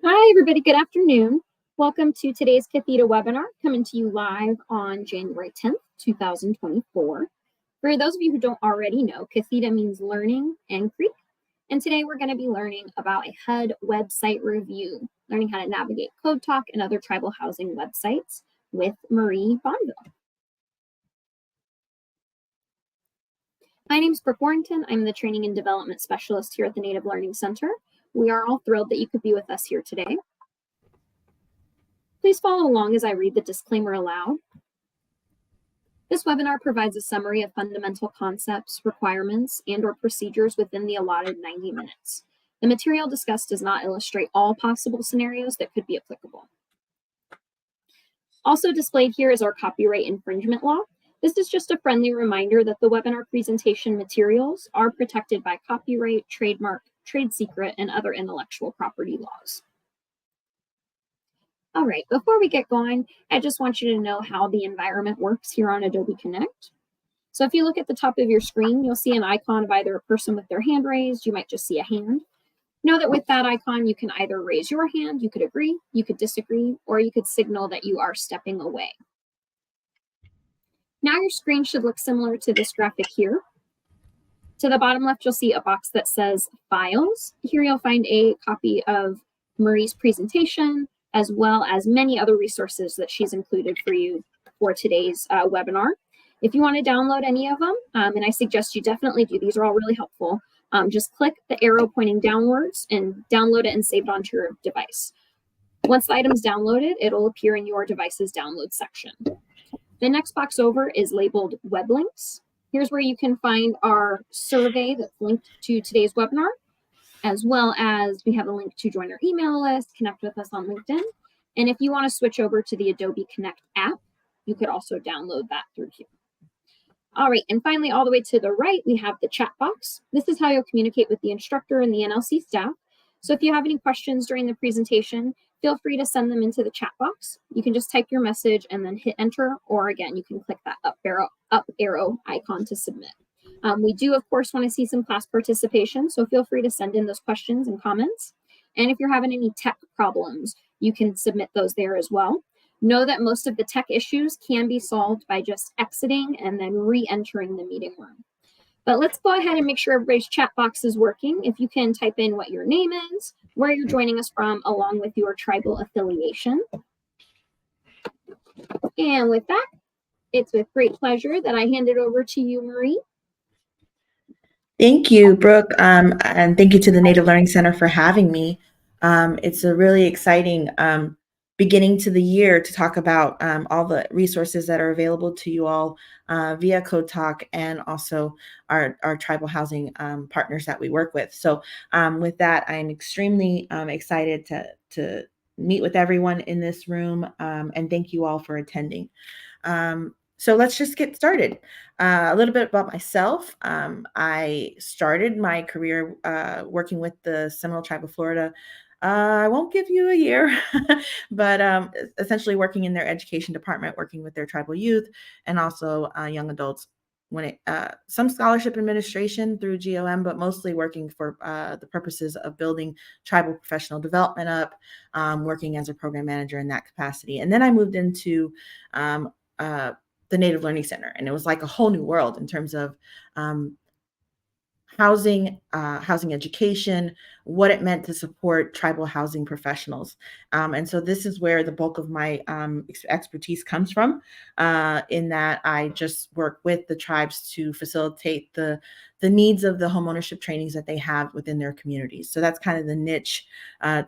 Hi, everybody. Good afternoon. Welcome to today's CATHETA webinar, coming to you live on January 10th, 2024. For those of you who don't already know, CATHETA means Learning and Creek. And today we're going to be learning about a HUD website review, learning how to navigate Code Talk and other tribal housing websites with Marie Bonville. My name is Brooke Warrington. I'm the Training and Development Specialist here at the Native Learning Center. We are all thrilled that you could be with us here today. Please follow along as I read the disclaimer aloud. This webinar provides a summary of fundamental concepts, requirements, and/or procedures within the allotted 90 minutes. The material discussed does not illustrate all possible scenarios that could be applicable. Also displayed here is our copyright infringement law. This is just a friendly reminder that the webinar presentation materials are protected by copyright, trademark, trade secret, and other intellectual property laws. All right, before we get going, I just want you to know how the environment works here on Adobe Connect. So if you look at the top of your screen, you'll see an icon of either a person with their hand raised. You might just see a hand. Know that with that icon, you can either raise your hand, you could agree, you could disagree, or you could signal that you are stepping away. Now your screen should look similar to this graphic here. To the bottom left, you'll see a box that says Files. Here you'll find a copy of Marie's presentation, as well as many other resources that she's included for you for today's webinar. If you want to download any of them, and I suggest you definitely do, these are all really helpful, just click the arrow pointing downwards and download it and save it onto your device. Once the item's downloaded, it'll appear in your device's download section. The next box over is labeled Web Links. Here's where you can find our survey that's linked to today's webinar, as well as we have a link to join our email list, connect with us on LinkedIn. And if you want to switch over to the Adobe Connect app, you could also download that through here. All right, and finally, all the way to the right, we have the chat box. This is how you'll communicate with the instructor and the NLC staff. So if you have any questions during the presentation, feel free to send them into the chat box. You can just type your message and then hit enter, or again, you can click that up arrow icon to submit. We do, of course, want to see some class participation, so feel free to send in those questions and comments. And if you're having any tech problems, you can submit those there as well. Know that most of the tech issues can be solved by just exiting and then re-entering the meeting room. But let's go ahead and make sure everybody's chat box is working. If you can type in what your name is, where you're joining us from, along with your tribal affiliation. And with that, it's with great pleasure that I hand it over to you, Marie. Thank you, Brooke, and thank you to the Native Learning Center for having me. It's a really exciting beginning to the year to talk about all the resources that are available to you all via Code Talk, and also our tribal housing partners that we work with. So with that, I'm extremely excited to meet with everyone in this room, and thank you all for attending. So let's just get started. A little bit about myself. I started my career working with the Seminole Tribe of Florida. I won't give you a year, but essentially working in their education department, working with their tribal youth and also young adults. Some scholarship administration through GOM, but mostly working for the purposes of building tribal professional development up, working as a program manager in that capacity. And then I moved into the Native Learning Center, and it was like a whole new world in terms of housing education, what it meant to support tribal housing professionals. And so this is where the bulk of my expertise comes from, in that I just work with the tribes to facilitate the needs of the homeownership trainings that they have within their communities. So that's kind of the niche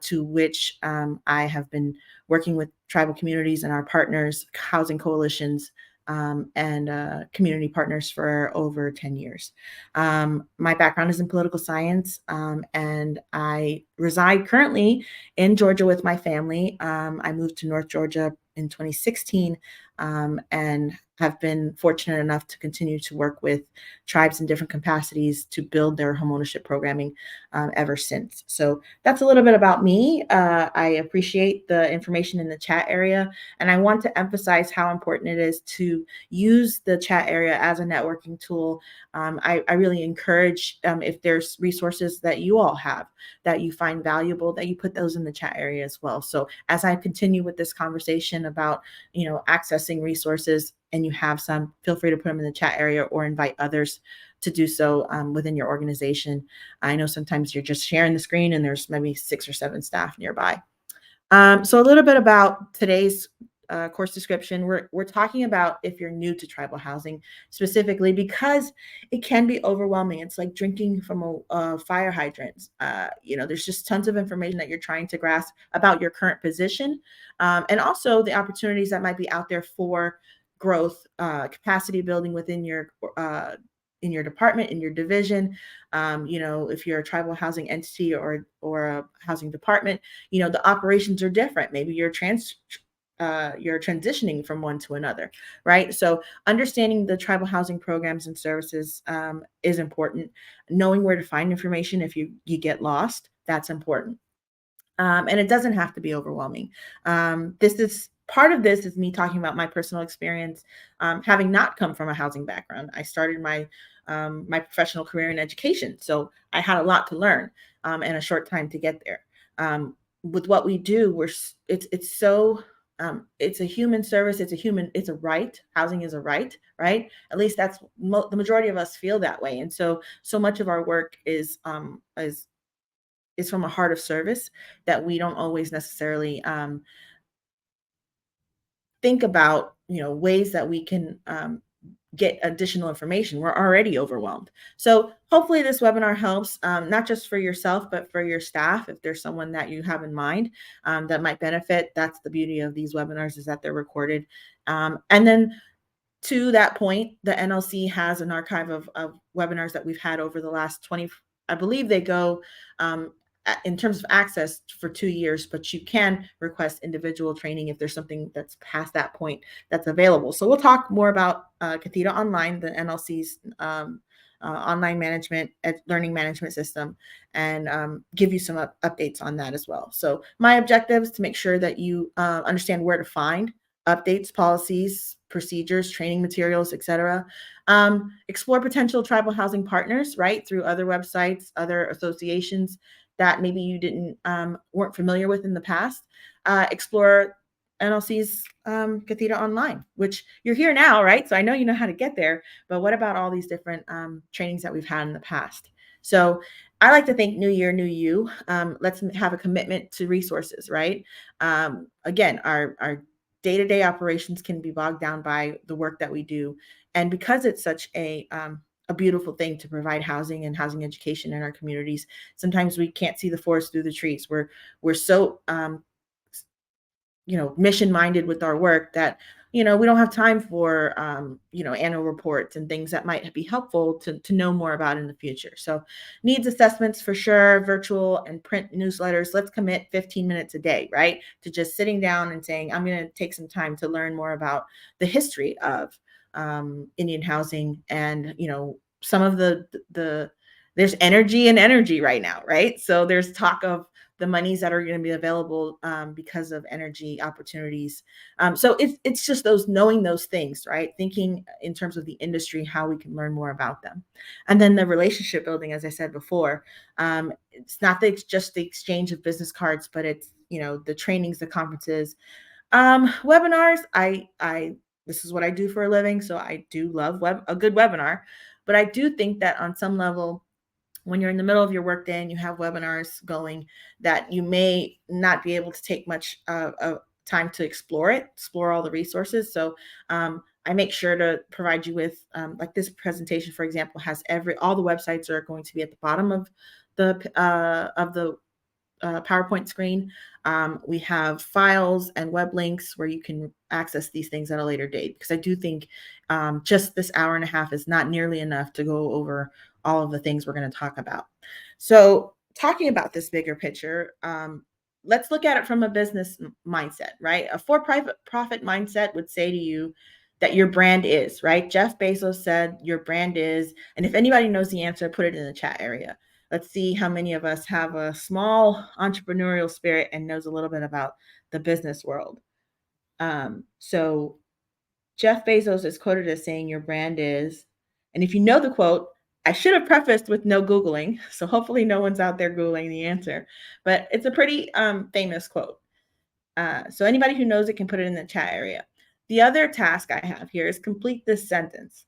to which I have been working with tribal communities and our partners, housing coalitions, and community partners for over 10 years. My background is in political science, and I reside currently in Georgia with my family. I moved to North Georgia in 2016 and have been fortunate enough to continue to work with tribes in different capacities to build their homeownership programming ever since. So that's a little bit about me. I appreciate the information in the chat area, and I want to emphasize how important it is to use the chat area as a networking tool. I really encourage, if there's resources that you all have that you find valuable, that you put those in the chat area as well. So as I continue with this conversation about, accessing resources, and you have some, feel free to put them in the chat area or invite others to do so within your organization. I know sometimes you're just sharing the screen and there's maybe 6 or 7 staff nearby. So a little bit about today's course description. We're talking about if you're new to tribal housing, specifically because it can be overwhelming. It's like drinking from a fire hydrant. There's just tons of information that you're trying to grasp about your current position, and also the opportunities that might be out there for growth, capacity building within your in your department, in your division. If you're a tribal housing entity or a housing department, the operations are different. Maybe you're transitioning from one to another, right? So understanding the tribal housing programs and services is important. Knowing where to find information if you get lost, that's important. And it doesn't have to be overwhelming. This is part of this is me talking about my personal experience, having not come from a housing background. I started my professional career in education, so I had a lot to learn and a short time to get there. With what we do, it's so it's a human service. It's a right. Housing is a right, right? At least that's the majority of us feel that way, and so much of our work is from a heart of service that we don't always necessarily think about, ways that we can get additional information. We're already overwhelmed. So hopefully this webinar helps, not just for yourself, but for your staff. If there's someone that you have in mind that might benefit, that's the beauty of these webinars, is that they're recorded. And then to that point, the NLC has an archive of webinars that we've had over the last 20, I believe they go in terms of access for 2 years, but you can request individual training if there's something that's past that point that's available. So we'll talk more about Cathedra Online, the NLC's online management, learning management system, and give you some updates on that as well. So my objective is to make sure that you understand where to find updates, policies, procedures, training materials, etc. Explore potential tribal housing partners, right, through other websites, other associations that maybe you weren't familiar with in the past. Explore NLC's Cathedra Online, which you're here now, right? So I know you know how to get there, but what about all these different trainings that we've had in the past? So I like to think new year, new you. Let's have a commitment to resources, right? Again, our day-to-day operations can be bogged down by the work that we do. And because it's such a beautiful thing to provide housing and housing education in our communities, sometimes we can't see the forest through the trees. We're so mission minded with our work that we don't have time for annual reports and things that might be helpful to know more about in the future. So needs assessments for sure, virtual and print newsletters. Let's commit 15 minutes a day, right, to just sitting down and saying, I'm going to take some time to learn more about the history of Indian housing. And some of the there's energy right now, right? So there's talk of the monies that are going to be available because of energy opportunities. So it's just knowing those things, right? Thinking in terms of the industry, how we can learn more about them. And then the relationship building, as I said before, it's not just the exchange of business cards, but it's, the trainings, the conferences, webinars. This is what I do for a living. So I do love a good webinar, but I do think that on some level, when you're in the middle of your workday and you have webinars going, that you may not be able to take much time to explore all the resources. So I make sure to provide you with, like this presentation, for example, has all the websites are going to be at the bottom of the PowerPoint screen. We have files and web links where you can access these things at a later date, because I do think just this hour and a half is not nearly enough to go over all of the things we're going to talk about. So talking about this bigger picture, let's look at it from a business mindset, right? A for-profit mindset would say to you that your brand is, right? Jeff Bezos said your brand is, and if anybody knows the answer, put it in the chat area. Let's see how many of us have a small entrepreneurial spirit and knows a little bit about the business world. So Jeff Bezos is quoted as saying your brand is, and if you know the quote, I should have prefaced with no Googling, so hopefully no one's out there Googling the answer, but it's a pretty famous quote. So anybody who knows it can put it in the chat area. The other task I have here is complete this sentence.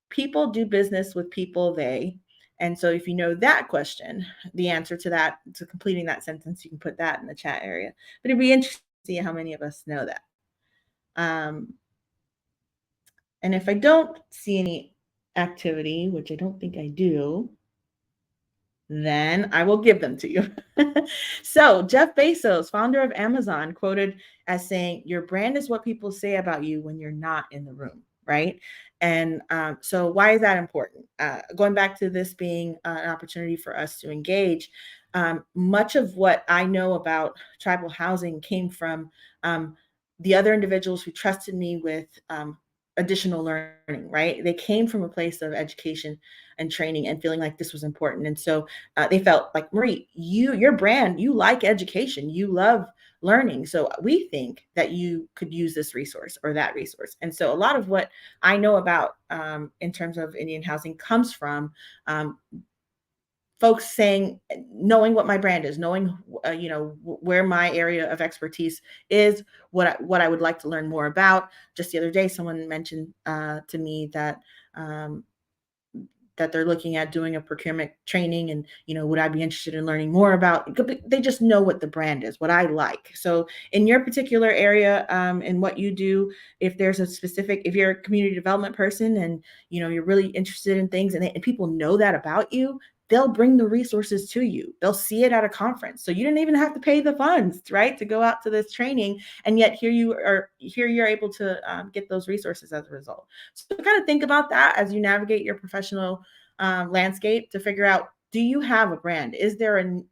People do business with people they, and so if you know that question, the answer to that, to completing that sentence, you can put that in the chat area. But it'd be interesting to see how many of us know that. And if I don't see any activity, which I don't think I do, then I will give them to you. So Jeff Bezos, founder of Amazon, quoted as saying, your brand is what people say about you when you're not in the room, right? And so why is that important? Going back to this being an opportunity for us to engage, much of what I know about tribal housing came from the other individuals who trusted me with additional learning, right? They came from a place of education and training and feeling like this was important. And so they felt like, Marie, your brand, you like education, you love learning. So we think that you could use this resource or that resource. And so a lot of what I know about in terms of Indian housing comes from folks saying, knowing what my brand is, knowing where my area of expertise is, what I would like to learn more about. Just the other day, someone mentioned to me that that they're looking at doing a procurement training, and would I be interested in learning more about? They just know what the brand is, what I like. So in your particular area, and what you do, if there's a specific, if you're a community development person and you're really interested in things, and people know that about you, they'll bring the resources to you. They'll see it at a conference. So you didn't even have to pay the funds, right, to go out to this training. And yet here you're able to get those resources as a result. So kind of think about that as you navigate your professional landscape to figure out, do you have a brand? Is there an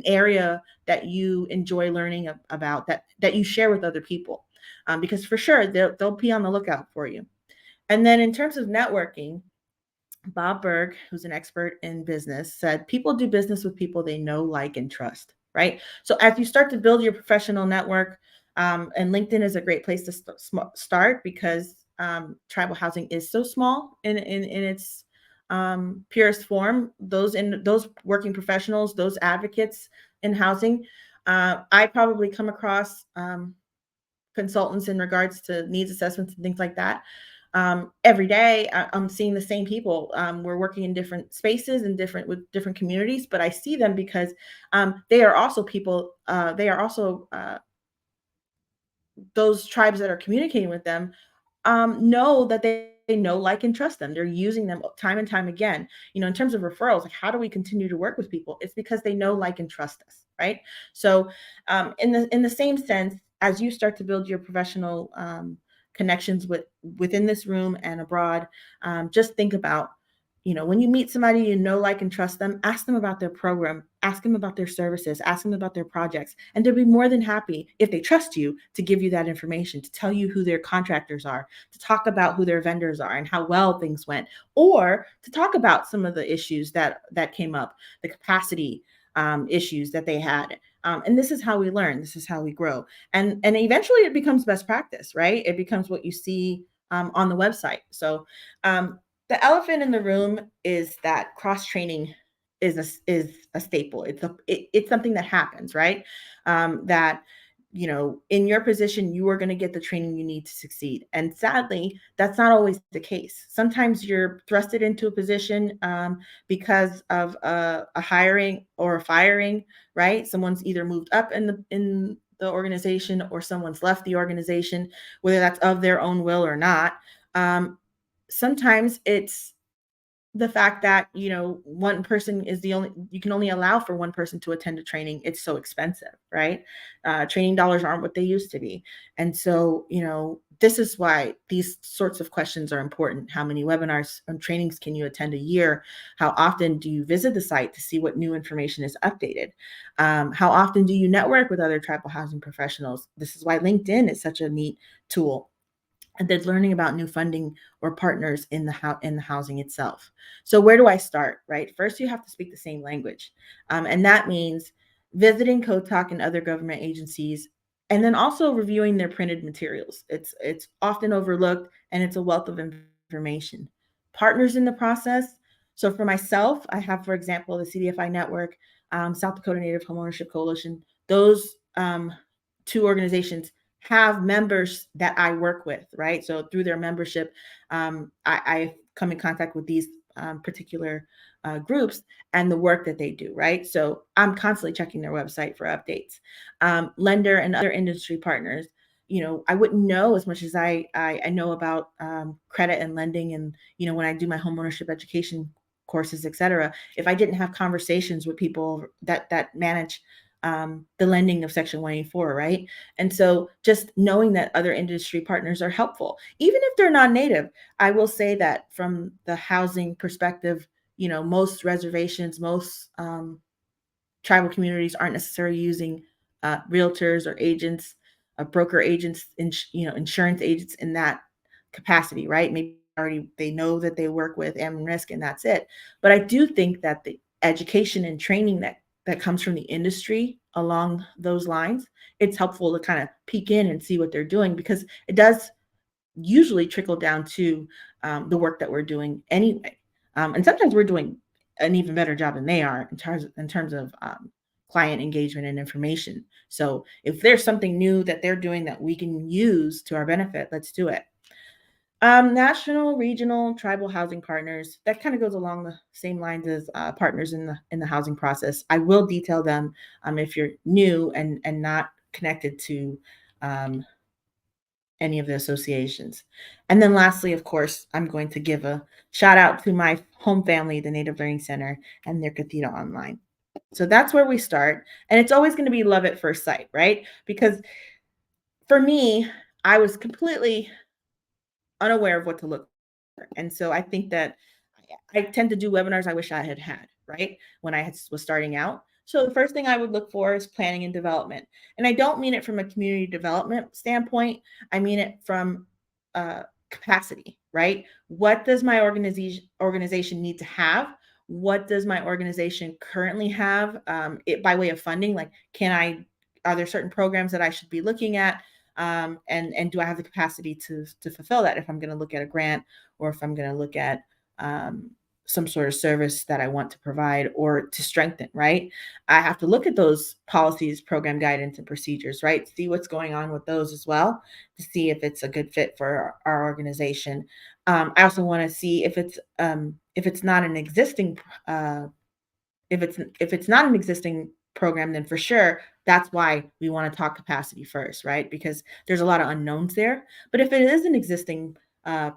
area that you enjoy learning about that you share with other people? Because for sure, they'll be on the lookout for you. And then in terms of networking, Bob Berg, who's an expert in business, said people do business with people they know, like, and trust, right? So as you start to build your professional network, and LinkedIn is a great place to start because tribal housing is so small in its purest form. Those working professionals, those advocates in housing, I probably come across consultants in regards to needs assessments and things like that. Every day I'm seeing the same people. We're working in different spaces and with different communities, but I see them because they are also people. They are also those tribes that are communicating with them know that they know, like, and trust them. They're using them time and time again. In terms of referrals, like, how do we continue to work with people? It's because they know, like, and trust us, right? So in the same sense, as you start to build your professional connections within this room and abroad, just think about, when you meet somebody like, and trust them, ask them about their program, ask them about their services, ask them about their projects, and they'll be more than happy, if they trust you, to give you that information, to tell you who their contractors are, to talk about who their vendors are and how well things went, or to talk about some of the issues that came up, the capacity issues that they had. And this is how we learn. This is how we grow. And eventually it becomes best practice, right? It becomes what you see on the website. So the elephant in the room is that cross-training is a staple. It's something that happens, right? That in your position, you are going to get the training you need to succeed. And sadly, that's not always the case. Sometimes you're thrusted into a position because of a hiring or a firing, right? Someone's either moved up in the organization, or someone's left the organization, whether that's of their own will or not. Sometimes it's the fact that one person is you can only allow for one person to attend a training. It's so expensive, right? Training dollars aren't what they used to be. And so this is why these sorts of questions are important. How many webinars and trainings can you attend a year? How often do you visit the site to see what new information is updated? How often do you network with other tribal housing professionals? This is why LinkedIn is such a neat tool. and then learning about new funding or partners in the housing itself. So where do I start, right? First, you have to speak the same language. And that means visiting COTAC and other government agencies, and then also reviewing their printed materials. It's often overlooked, and it's a wealth of information. Partners in the process. So for myself, I have, for example, the CDFI Network, South Dakota Native Homeownership Coalition. Those two organizations have members that I work with, right? So through their membership, I come in contact with these particular groups and the work that they do, right? So I'm constantly checking their website for updates. Lender and other industry partners, I wouldn't know as much as I know about credit and lending, and when I do my homeownership education courses, et cetera, if I didn't have conversations with people that manage the lending of Section 184, right? And so just knowing that other industry partners are helpful, even if they're non-native. I will say that from the housing perspective, most reservations, most tribal communities aren't necessarily using realtors or agents, broker agents, insurance agents in that capacity, right? Maybe already they know that they work with Risk and that's it. But I do think that the education and training that comes from the industry along those lines, it's helpful to kind of peek in and see what they're doing, because it does usually trickle down to the work that we're doing anyway. And sometimes we're doing an even better job than they are in terms of client engagement and information. So if there's something new that they're doing that we can use to our benefit, let's do it. National, regional, tribal housing partners, that kind of goes along the same lines as partners in the housing process. I will detail them if you're new and not connected to any of the associations. And then lastly, of course, I'm going to give a shout out to my home family, the Native Learning Center, and their Cathedral Online. So that's where we start. And it's always going to be love at first sight, right? Because for me, I was completely unaware of what to look for. And so I think that I tend to do webinars I wish I had, right? When I was starting out. So the first thing I would look for is planning and development. And I don't mean it from a community development standpoint. I mean it from capacity, right? What does my organization need to have? What does my organization currently have it by way of funding? Like, are there certain programs that I should be looking at? And do I have the capacity to fulfill that if I'm going to look at a grant, or if I'm going to look at some sort of service that I want to provide or to strengthen, right? I have to look at those policies, program guidance, and procedures, right? See what's going on with those as well, to see if it's a good fit for our organization. I also want to see if it's not an existing if it's not an existing program, then for sure that's why we want to talk capacity first, right? Because there's a lot of unknowns there. But if it is an existing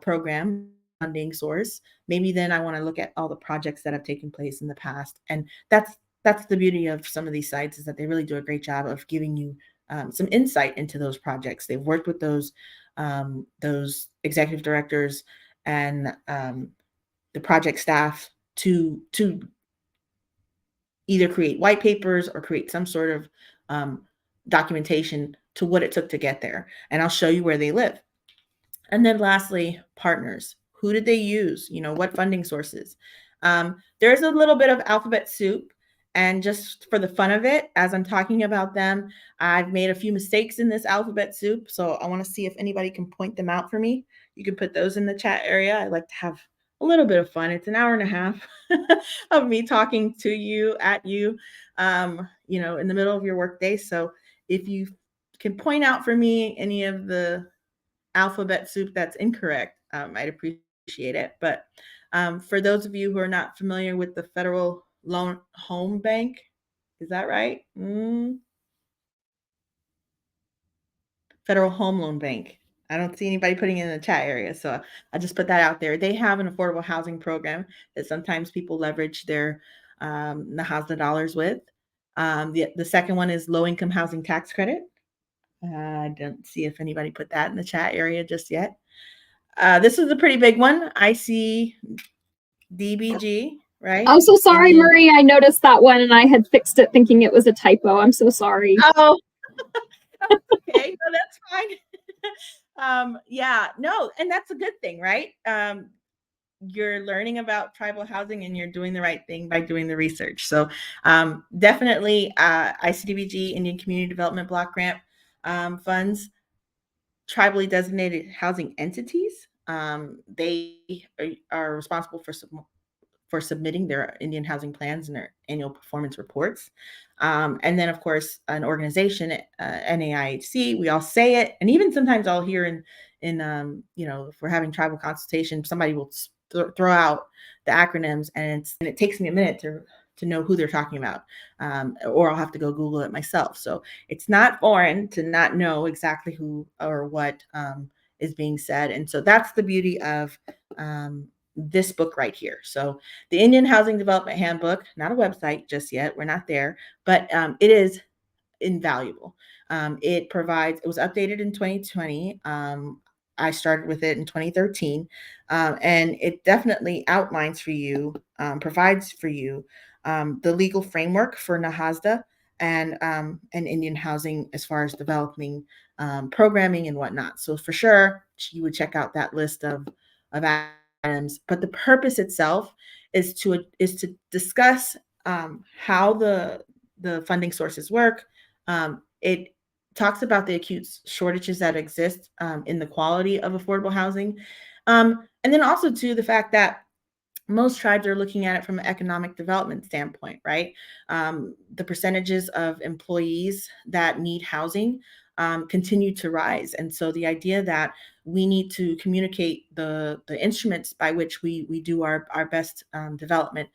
program funding source, maybe then I want to look at all the projects that have taken place in the past. And that's the beauty of some of these sites, is that they really do a great job of giving you some insight into those projects. They've worked with those executive directors and the project staff to either create white papers or create some sort of documentation to what it took to get there. And I'll show you where they live. And then lastly, partners. Who did they use? What funding sources? There's a little bit of alphabet soup. And just for the fun of it, as I'm talking about them, I've made a few mistakes in this alphabet soup. So I want to see if anybody can point them out for me. You can put those in the chat area. I like to have a little bit of fun. It's an hour and a half of me talking to you, at you, in the middle of your workday. So if you can point out for me any of the alphabet soup that's incorrect, I'd appreciate it. But for those of you who are not familiar with the Federal Loan Home Bank, is that right? Federal Home Loan Bank. I don't see anybody putting it in the chat area, so I just put that out there. They have an affordable housing program that sometimes people leverage their NAHASDA dollars with. The second one is low income housing tax credit. I don't see if anybody put that in the chat area just yet. This is a pretty big one. I see DBG, right? I'm so sorry, Indian. Marie. I noticed that one and I had fixed it thinking it was a typo. I'm so sorry. Oh, okay. No, that's fine. Yeah, no, and that's a good thing, right? You're learning about tribal housing and you're doing the right thing by doing the research. So definitely ICDBG, Indian Community Development Block Grant funds, tribally designated housing entities. They are responsible for submitting their Indian housing plans and their annual performance reports. And then, of course, an organization, NAIHC, we all say it. And even sometimes I'll hear if we're having tribal consultation, somebody will throw out the acronyms, and it takes me a minute to know who they're talking about, or I'll have to go Google it myself. So it's not foreign to not know exactly who or what is being said. And so that's the beauty of this book right here. So the Indian Housing Development Handbook, not a website just yet, we're not there, but it is invaluable. It was updated in 2020. I started with it in 2013, and it definitely outlines for you, provides for you the legal framework for NAHASDA and Indian housing as far as developing programming and whatnot. So for sure, you would check out that list of items. But the purpose itself is to discuss how the funding sources work. It talks about the acute shortages that exist in the quality of affordable housing. And then also to the fact that most tribes are looking at it from an economic development standpoint, right? The percentages of employees that need housing continue to rise. And so the idea that we need to communicate the instruments by which we do our best development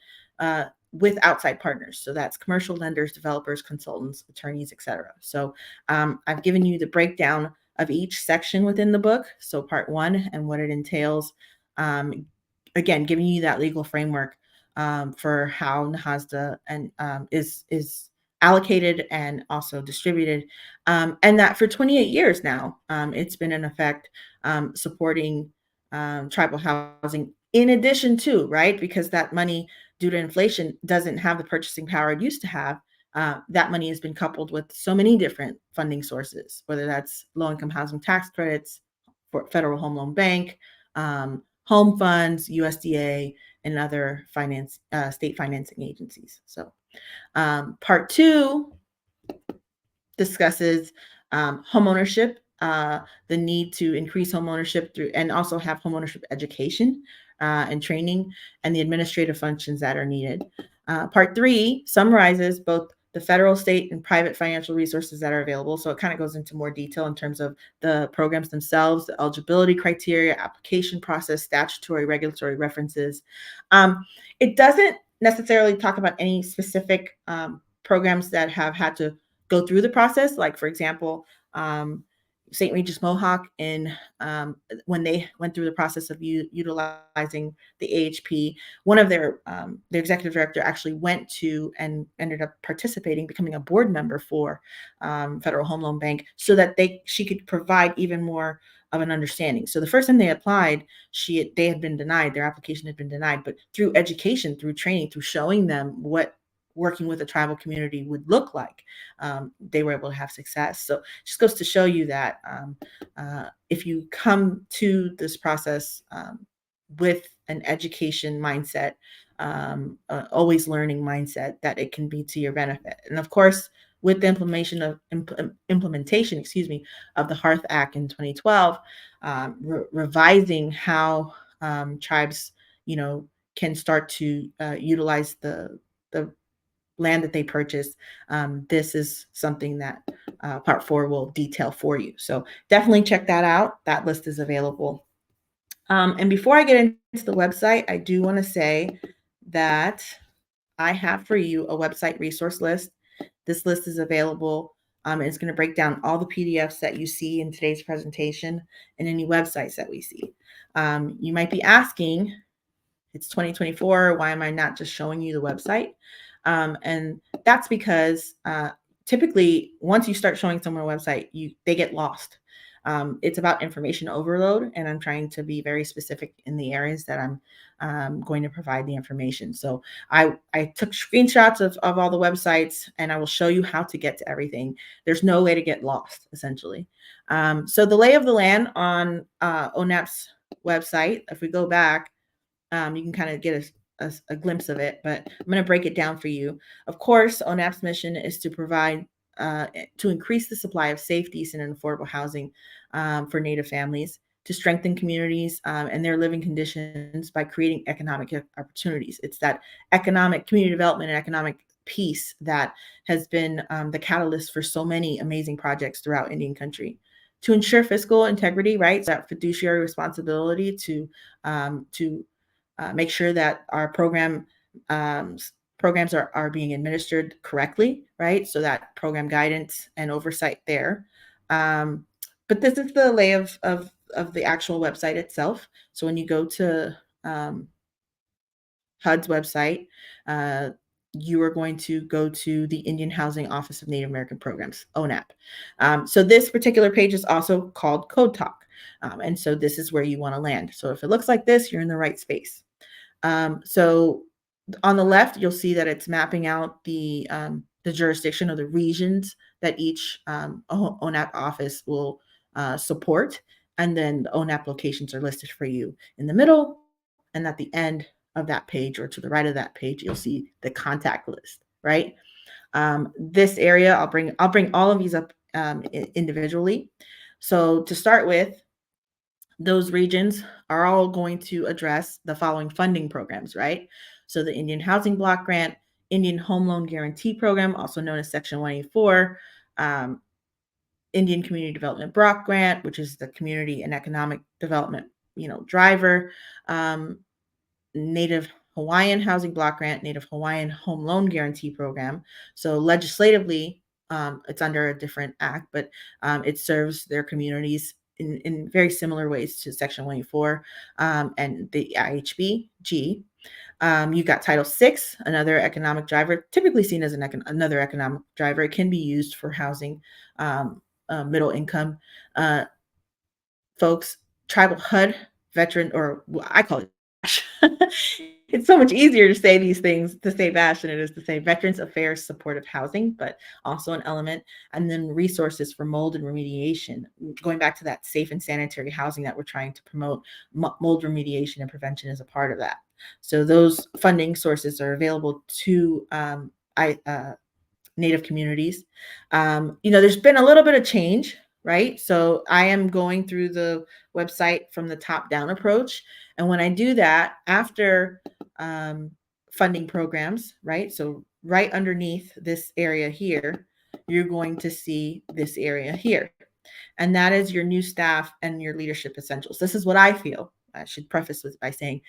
with outside partners. So that's commercial lenders, developers, consultants, attorneys, etc. So I've given you the breakdown of each section within the book. So part 1 and what it entails. Again, giving you that legal framework for how NAHASDA is allocated and also distributed, and that for 28 years now, it's been in effect supporting tribal housing. In addition to, right, because that money, due to inflation, doesn't have the purchasing power it used to have. That money has been coupled with so many different funding sources, whether that's low-income housing tax credits, for Federal Home Loan Bank, home funds, USDA, and other state financing agencies. So part 2 discusses homeownership, the need to increase homeownership through, and also have homeownership education and training, and the administrative functions that are needed. Part 3 summarizes both the federal, state, and private financial resources that are available. So it kind of goes into more detail in terms of the programs themselves, the eligibility criteria, application process, statutory, regulatory references. It doesn't necessarily talk about any specific programs that have had to go through the process. Like, for example, St. Regis Mohawk, when they went through the process of utilizing the AHP, one of their executive director actually went to and ended up participating, becoming a board member for Federal Home Loan Bank, so that she could provide even more of an understanding. So the first time they applied, they had been denied, their application had been denied, but through education, through training, through showing them what working with a tribal community would look like, they were able to have success. So it just goes to show you that if you come to this process with an education mindset, always learning mindset, that it can be to your benefit. And of course, with the implementation of the HEARTH Act in 2012, revising how tribes, can start to utilize the land that they purchase. This is something that part 4 will detail for you. So definitely check that out. That list is available. And before I get into the website, I do want to say that I have for you a website resource list. This list is available. It's going to break down all the PDFs that you see in today's presentation and any websites that we see. You might be asking, it's 2024, why am I not just showing you the website? And that's because typically once you start showing someone a website, they get lost. It's about information overload, and I'm trying to be very specific in the areas that I'm going to provide the information. So I took screenshots of all the websites, and I will show you how to get to everything. There's no way to get lost, essentially. So the lay of the land on ONAP's website, if we go back, you can kind of get a glimpse of it, but I'm going to break it down for you. Of course, ONAP's mission is to provide, to increase the supply of safe, decent, and affordable housing for Native families, to strengthen communities and their living conditions by creating economic opportunities. It's that economic community development and economic peace that has been the catalyst for so many amazing projects throughout Indian country. To ensure fiscal integrity, right? So that fiduciary responsibility to make sure that our programs are being administered correctly, right? So that program guidance and oversight there. But this is the lay of the actual website itself. So when you go to HUD's website, you are going to go to the Indian Housing Office of Native American Programs, ONAP. So this particular page is also called Code Talk. And so this is where you want to land. So if it looks like this, you're in the right space. So on the left, you'll see that it's mapping out the jurisdiction or the regions that each ONAP office will support. And then the ONAP locations are listed for you in the middle. And at the end of that page, or to the right of that page, you'll see the contact list, right? This area, I'll bring all of these up individually. So to start with, those regions are all going to address the following funding programs, right? So the Indian Housing Block Grant, Indian Home Loan Guarantee Program, also known as Section 184, Indian Community Development Block Grant, which is the community and economic development, driver, Native Hawaiian Housing Block Grant, Native Hawaiian Home Loan Guarantee Program. So legislatively, it's under a different act, but it serves their communities in very similar ways to Section 184 and the IHBG. You've got Title VI, another economic driver, typically seen as another economic driver. It can be used for housing middle income folks. Tribal HUD, veteran, or I call it VASH. It's so much easier to say these things, to say VASH, than it is to say Veterans Affairs Supportive Housing, but also an element. And then resources for mold and remediation, going back to that safe and sanitary housing that we're trying to promote. Mold remediation and prevention is a part of that. So those funding sources are available to Native communities. There's been a little bit of change, right? So I am going through the website from the top down approach. And when I do that, after funding programs, right? So right underneath this area here, you're going to see this area here. And that is your new staff and your leadership essentials. This is what I feel. I should preface with by saying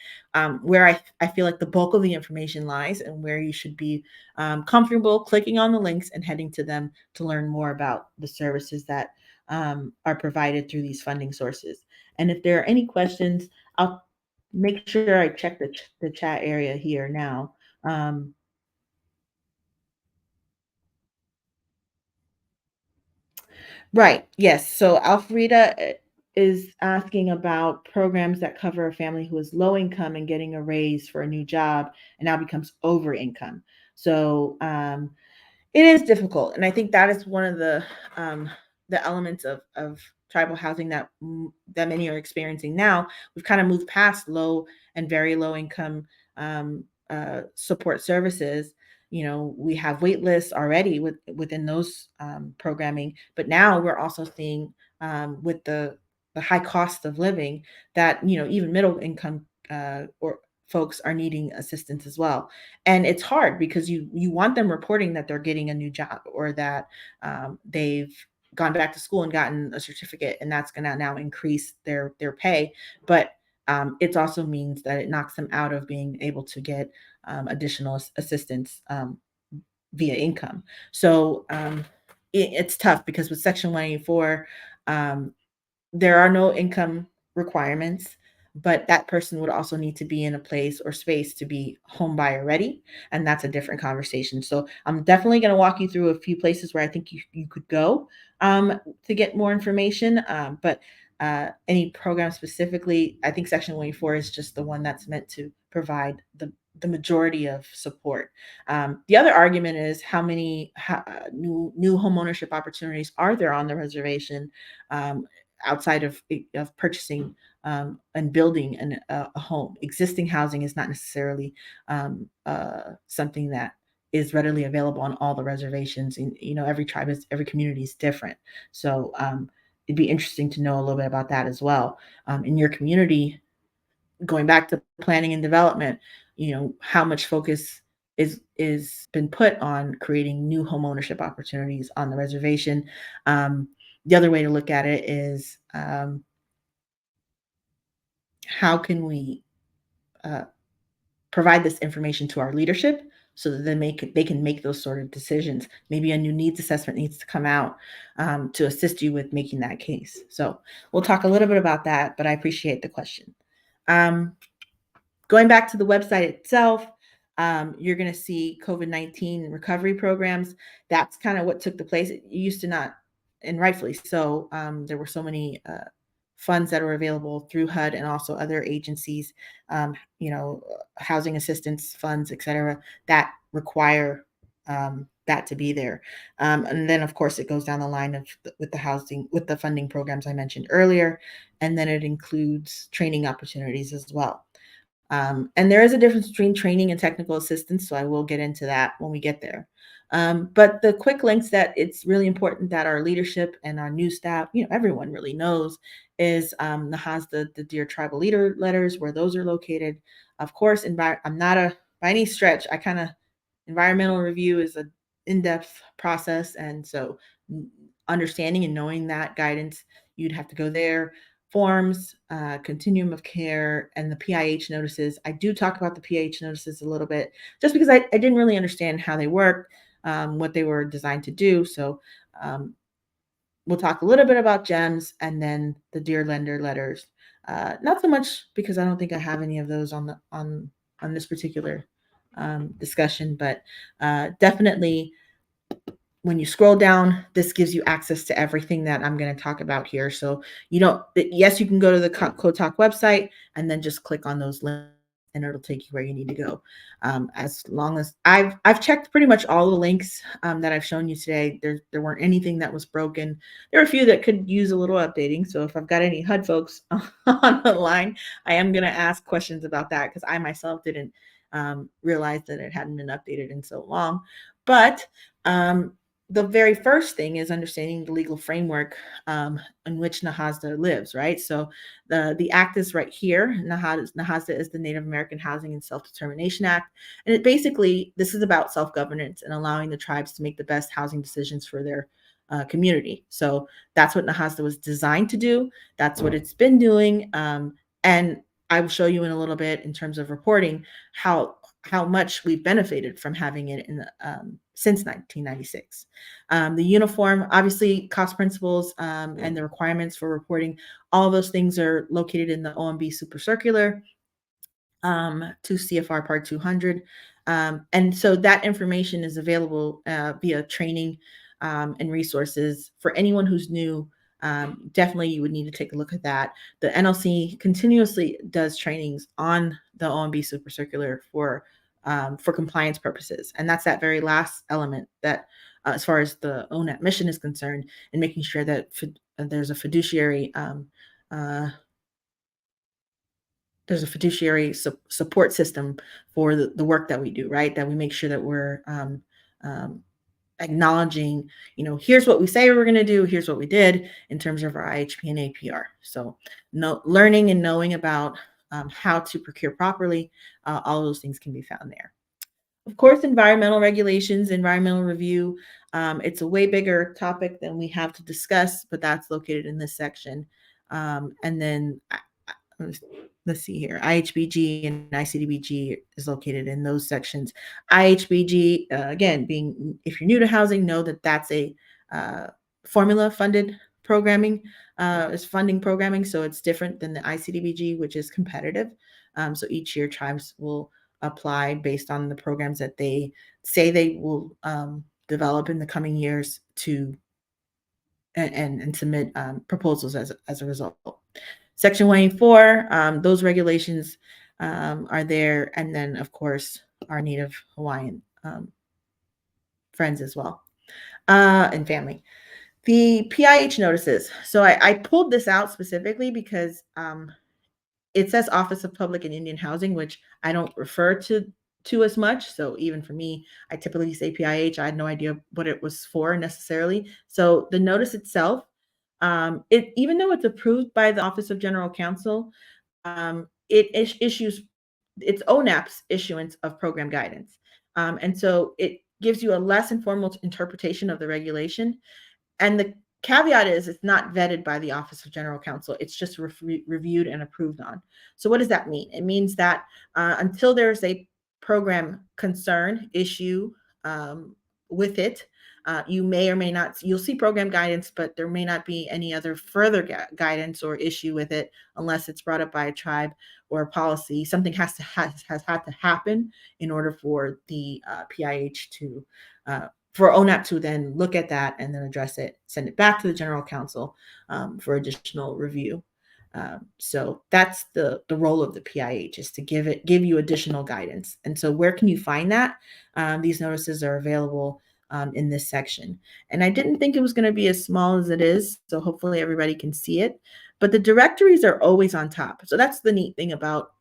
where I feel like the bulk of the information lies, and where you should be comfortable clicking on the links and heading to them to learn more about the services that are provided through these funding sources. And if there are any questions, I'll make sure I check the chat area here now. Right. Yes. So Alfreda is asking about programs that cover a family who is low income and getting a raise for a new job and now becomes over income. So it is difficult, and I think that is one of the elements of tribal housing that many are experiencing now. We've kind of moved past low and very low income support services. We have wait lists already within those programming, but now we're also seeing with the high cost of living that even middle income or folks are needing assistance as well. And it's hard because you want them reporting that they're getting a new job, or that they've gone back to school and gotten a certificate, and that's going to now increase their pay. But it also means that it knocks them out of being able to get additional assistance via income. So it's tough because with Section 184, there are no income requirements. but that person would also need to be in a place or space to be home buyer ready. And that's a different conversation. So I'm definitely going to walk you through a few places where I think you could go to get more information. But any program specifically, I think Section 184 is just the one that's meant to provide the majority of support. The other argument is how many new homeownership opportunities are there on the reservation outside of purchasing and building a home. Existing housing is not necessarily something that is readily available on all the reservations. And, every community is different. So it'd be interesting to know a little bit about that as well. In your community, going back to planning and development, how much focus is been put on creating new home ownership opportunities on the reservation. The other way to look at it is how can we provide this information to our leadership so that they can make those sort of decisions. Maybe a new needs assessment needs to come out to assist you with making that case. So we'll talk a little bit about that, but I appreciate the question. Going back to the website itself, you're going to see COVID-19 recovery programs. That's kind of what took the place. It used to not, and rightfully so, there were so many funds that are available through HUD and also other agencies, housing assistance funds, et cetera, that require that to be there. And then, of course, it goes down the line with the funding programs I mentioned earlier. And then it includes training opportunities as well. And there is a difference between training and technical assistance, so I will get into that when we get there. But the quick links that it's really important that our leadership and our new staff, everyone really knows, is NAHASDA, the Dear Tribal Leader letters, where those are located. Of course, I'm not by any stretch, environmental review is an in-depth process. And so understanding and knowing that guidance, you'd have to go there. Forms, continuum of care, and the PIH notices. I do talk about the PIH notices a little bit just because I didn't really understand how they work, what they were designed to do. So we'll talk a little bit about GEMS and then the Dear Lender letters. Not so much because I don't think I have any of those on this particular discussion, but definitely when you scroll down, this gives you access to everything that I'm going to talk about here. So yes, you can go to the CoTalk website and then just click on those links and it'll take you where you need to go. As long as I've checked pretty much all the links that I've shown you today, there weren't anything that was broken. There are a few that could use a little updating. So if I've got any HUD folks on the line, I am going to ask questions about that because I myself didn't realize that it hadn't been updated in so long. But the very first thing is understanding the legal framework in which NAHASDA lives, right? So the act is right here. NAHASDA is the Native American Housing and Self-Determination Act. And this is about self-governance and allowing the tribes to make the best housing decisions for their community. So that's what NAHASDA was designed to do. That's what it's been doing. And I will show you in a little bit in terms of reporting how much we've benefited from having it since 1996. The uniform, obviously, cost principles and the requirements for reporting, all of those things are located in the OMB Super Circular to CFR Part 200. And so that information is available via training and resources for anyone who's new. Definitely you would need to take a look at that. The NLC continuously does trainings on the OMB Super Circular for compliance purposes. And that's that very last element that as far as the ONAP mission is concerned, and making sure that there's a fiduciary support system for the work that we do, right? That we make sure that we're acknowledging, here's what we say we're going to do, here's what we did in terms of our IHP and APR. So learning and knowing about how to procure properly, all those things can be found there. Of course, environmental regulations, environmental review, it's a way bigger topic than we have to discuss, but that's located in this section. And then let's see here, IHBG and ICDBG is located in those sections. IHBG, again, if you're new to housing, know that that's a formula funded programming, is funding programming. So it's different than the ICDBG, which is competitive. So each year tribes will apply based on the programs that they say they will develop in the coming years to and submit proposals as a result. Section 184, those regulations are there. And then, of course, our Native Hawaiian friends as well and family. The PIH notices. So I pulled this out specifically because it says Office of Public and Indian Housing, which I don't refer to as much. So even for me, I typically say PIH. I had no idea what it was for necessarily. So the notice itself, it even though it's approved by the Office of General Counsel, it issues it's ONAP's issuance of program guidance, and so it gives you a less informal interpretation of the regulation. And the caveat is it's not vetted by the Office of General Counsel. It's just reviewed and approved on. So what does that mean? It means that until there's a program concern issue with it, you may or may not, you'll see program guidance, but there may not be any other further guidance or issue with it unless it's brought up by a tribe or a policy. Something has had to happen in order for the PIH to for ONAP to then look at that and then address it, send it back to the General Counsel for additional review. So that's the role of the PIH, is to give you additional guidance. And so where can you find that? These notices are available in this section. And I didn't think it was going to be as small as it is, so hopefully everybody can see it. But the directories are always on top. So that's the neat thing about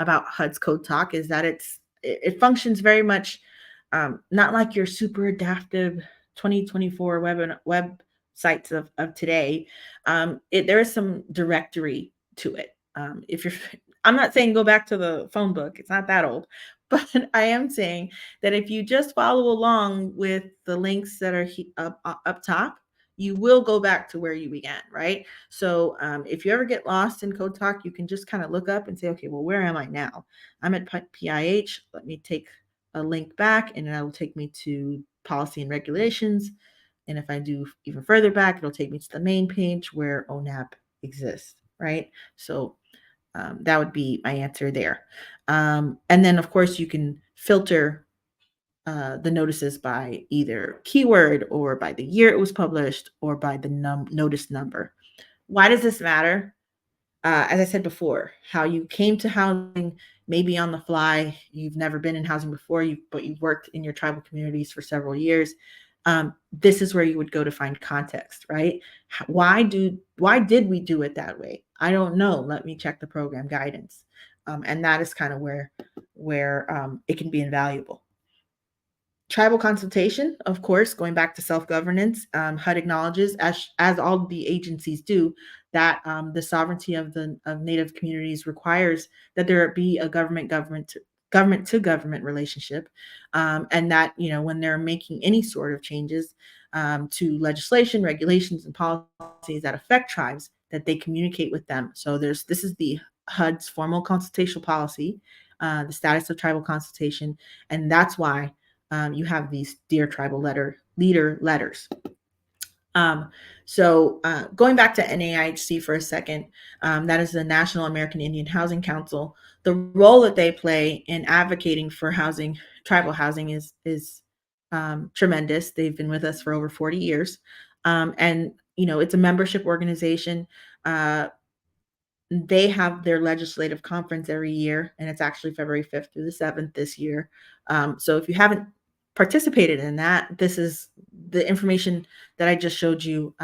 HUD's Code Talk, is that it functions very much not like your super adaptive 2024 websites of today. There is some directory to it. I'm not saying go back to the phone book. It's not that old. But I am saying that if you just follow along with the links that are up top, you will go back to where you began, right? So if you ever get lost in Code Talk, you can just kind of look up and say, okay, well, where am I now? I'm at PIH. Let me take a link back, and that will take me to policy and regulations. And if I do even further back, it'll take me to the main page where ONAP exists, right? So that would be my answer there. And then, of course, you can filter the notices by either keyword or by the year it was published or by the notice number. Why does this matter? As I said before, how you came to housing, maybe on the fly, you've never been in housing before, but you've worked in your tribal communities for several years. This is where you would go to find context, right? Why did we do it that way? I don't know. Let me check the program guidance. And that is kind of where it can be invaluable. Tribal consultation, of course, going back to self-governance, HUD acknowledges, as all the agencies do, that the sovereignty of Native communities requires that there be a government to government relationship, and that when they're making any sort of changes to legislation, regulations, and policies that affect tribes, that they communicate with them. So this is the HUD's formal consultation policy, the status of tribal consultation, and that's why you have these Dear Tribal Leader letters. So going back to NAHC for a second, that is the National American Indian Housing Council. The role that they play in advocating for tribal housing is tremendous. They've been with us for over 40 years. And, it's a membership organization. They have their legislative conference every year, and it's actually February 5th through the 7th this year. So if you haven't participated in that, this is the information that I just showed you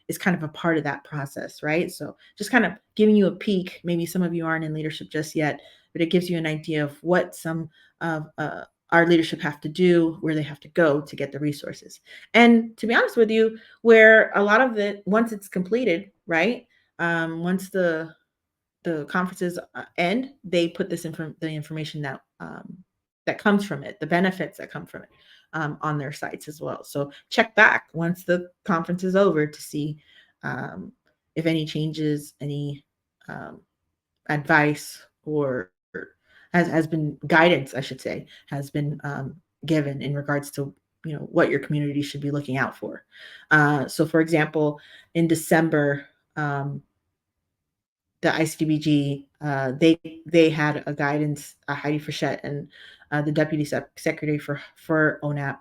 is kind of a part of that process, right? So just kind of giving you a peek. Maybe some of you aren't in leadership just yet, but it gives you an idea of what some of our leadership have to do, where they have to go to get the resources. And to be honest with you, where a lot of it, once it's completed, right? Once the conferences end, they put the information that comes from it, the benefits that come from it, on their sites as well. So check back once the conference is over to see if any changes, any advice, or has been guidance, I should say, has been given in regards to what your community should be looking out for. So for example, in December, the ICDBG, they had a guidance, Heidi Frechette and the Deputy Secretary for ONAP,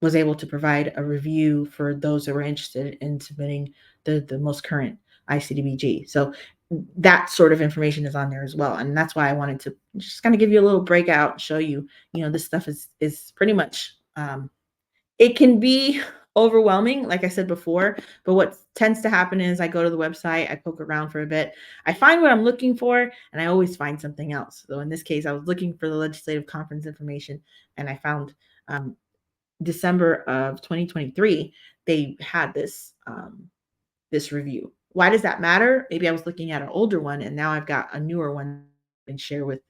was able to provide a review for those that were interested in submitting the most current ICDBG. So that sort of information is on there as well. And that's why I wanted to just kind of give you a little breakout, show you, this stuff is pretty much, it can be overwhelming, like I said before, but what tends to happen is I go to the website, I poke around for a bit, I find what I'm looking for, and I always find something else. So in this case, I was looking for the legislative conference information, and I found December of 2023, they had this review. Why does that matter? Maybe I was looking at an older one, and now I've got a newer one I can share with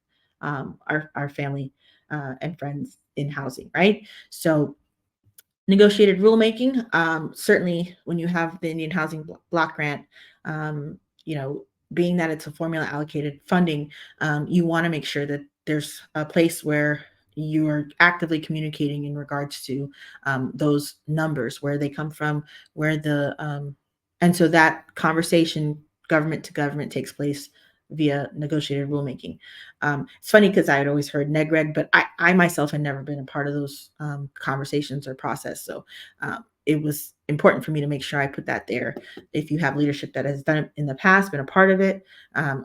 our family and friends in housing, right? So negotiated rulemaking, certainly when you have the Indian Housing Block Grant, being that it's a formula allocated funding, you want to make sure that there's a place where you are actively communicating in regards to those numbers, where they come from, and so that conversation, government to government, takes place via negotiated rulemaking. It's funny because I had always heard NEGREG, but I myself had never been a part of those conversations or process. So it was important for me to make sure I put that there. If you have leadership that has done it in the past, been a part of it,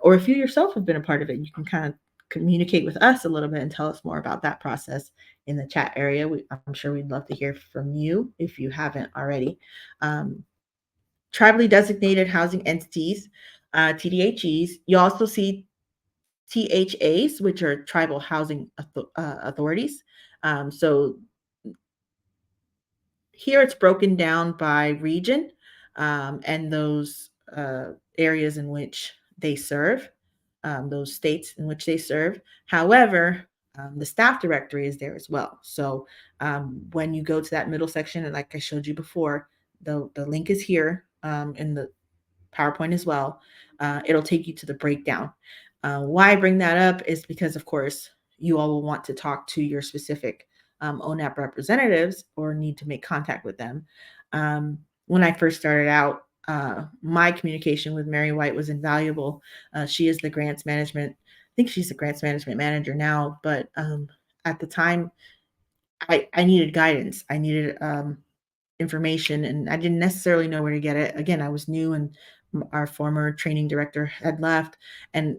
or if you yourself have been a part of it, you can kind of communicate with us a little bit and tell us more about that process in the chat area. I'm sure we'd love to hear from you if you haven't already. Tribally designated housing entities, TDHEs. You also see THAs, which are tribal housing authorities. So here it's broken down by region and those areas in which they serve, those states in which they serve. However, the staff directory is there as well. So when you go to that middle section, and like I showed you before, the link is here in the PowerPoint as well. It'll take you to the breakdown. Why I bring that up is because, of course, you all will want to talk to your specific ONAP representatives or need to make contact with them. When I first started out, my communication with Mary White was invaluable. She is the grants management. I think she's the grants management manager now, but at the time, I needed guidance. I needed information, and I didn't necessarily know where to get it. Again, I was new, and our former training director had left, and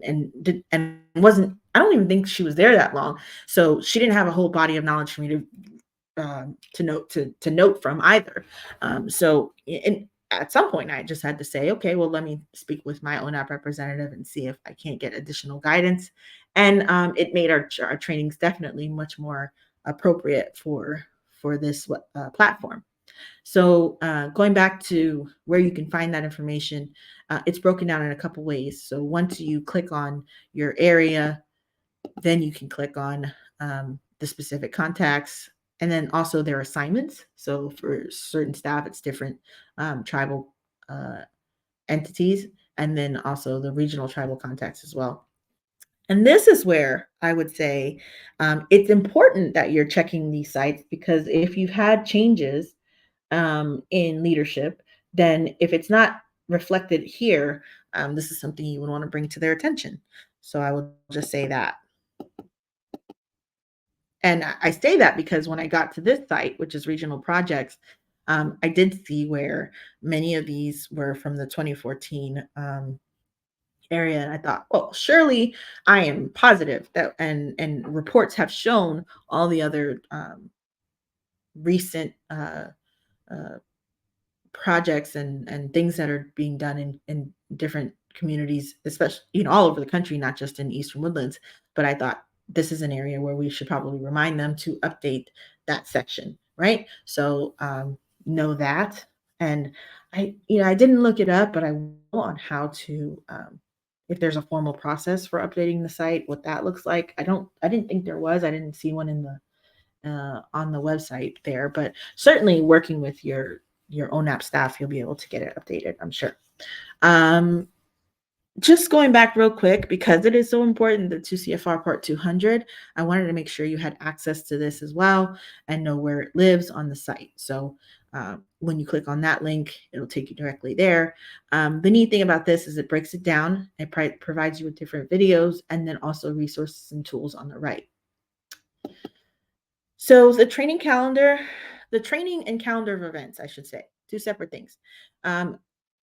wasn't. I don't even think she was there that long, so she didn't have a whole body of knowledge for me to note from either. So, and at some point, I just had to say, okay, well, let me speak with my ONAP representative and see if I can't get additional guidance. And it made our trainings definitely much more appropriate for this platform. So going back to where you can find that information, it's broken down in a couple ways. So once you click on your area, then you can click on the specific contacts, and then also their assignments. So for certain staff, it's different tribal entities, and then also the regional tribal contacts as well. And this is where I would say it's important that you're checking these sites, because if you've had changes in leadership, then if it's not reflected here, this is something you would want to bring to their attention. So I will just say that. And I say that because when I got to this site, which is regional projects, I did see where many of these were from the 2014 area. And I thought, well, surely I am positive that, and reports have shown all the other recent projects and things that are being done in different communities, especially, all over the country, not just in Eastern Woodlands. But I thought this is an area where we should probably remind them to update that section, right? So know that. And I didn't look it up, but I will on how to, if there's a formal process for updating the site, what that looks like. I didn't think there was. I didn't see one in the on the website there, but certainly working with your ONAP staff, you'll be able to get it updated, I'm sure. Just going back real quick, because it is so important, the 2 CFR Part 200, I wanted to make sure you had access to this as well and know where it lives on the site. So when you click on that link, it'll take you directly there. The neat thing about this is it breaks it down. It provides you with different videos and then also resources and tools on the right. So the training and calendar of events, I should say, two separate things.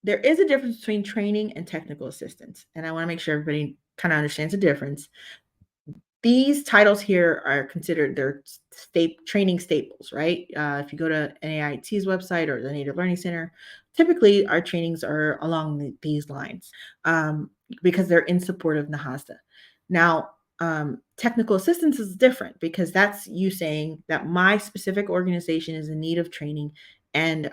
There is a difference between training and technical assistance, and I want to make sure everybody kind of understands the difference. These titles here are considered their training staples, right? If you go to NAIT's website or the Native Learning Center, typically our trainings are along these lines because they're in support of NAHASDA. Now, technical assistance is different because that's you saying that my specific organization is in need of training and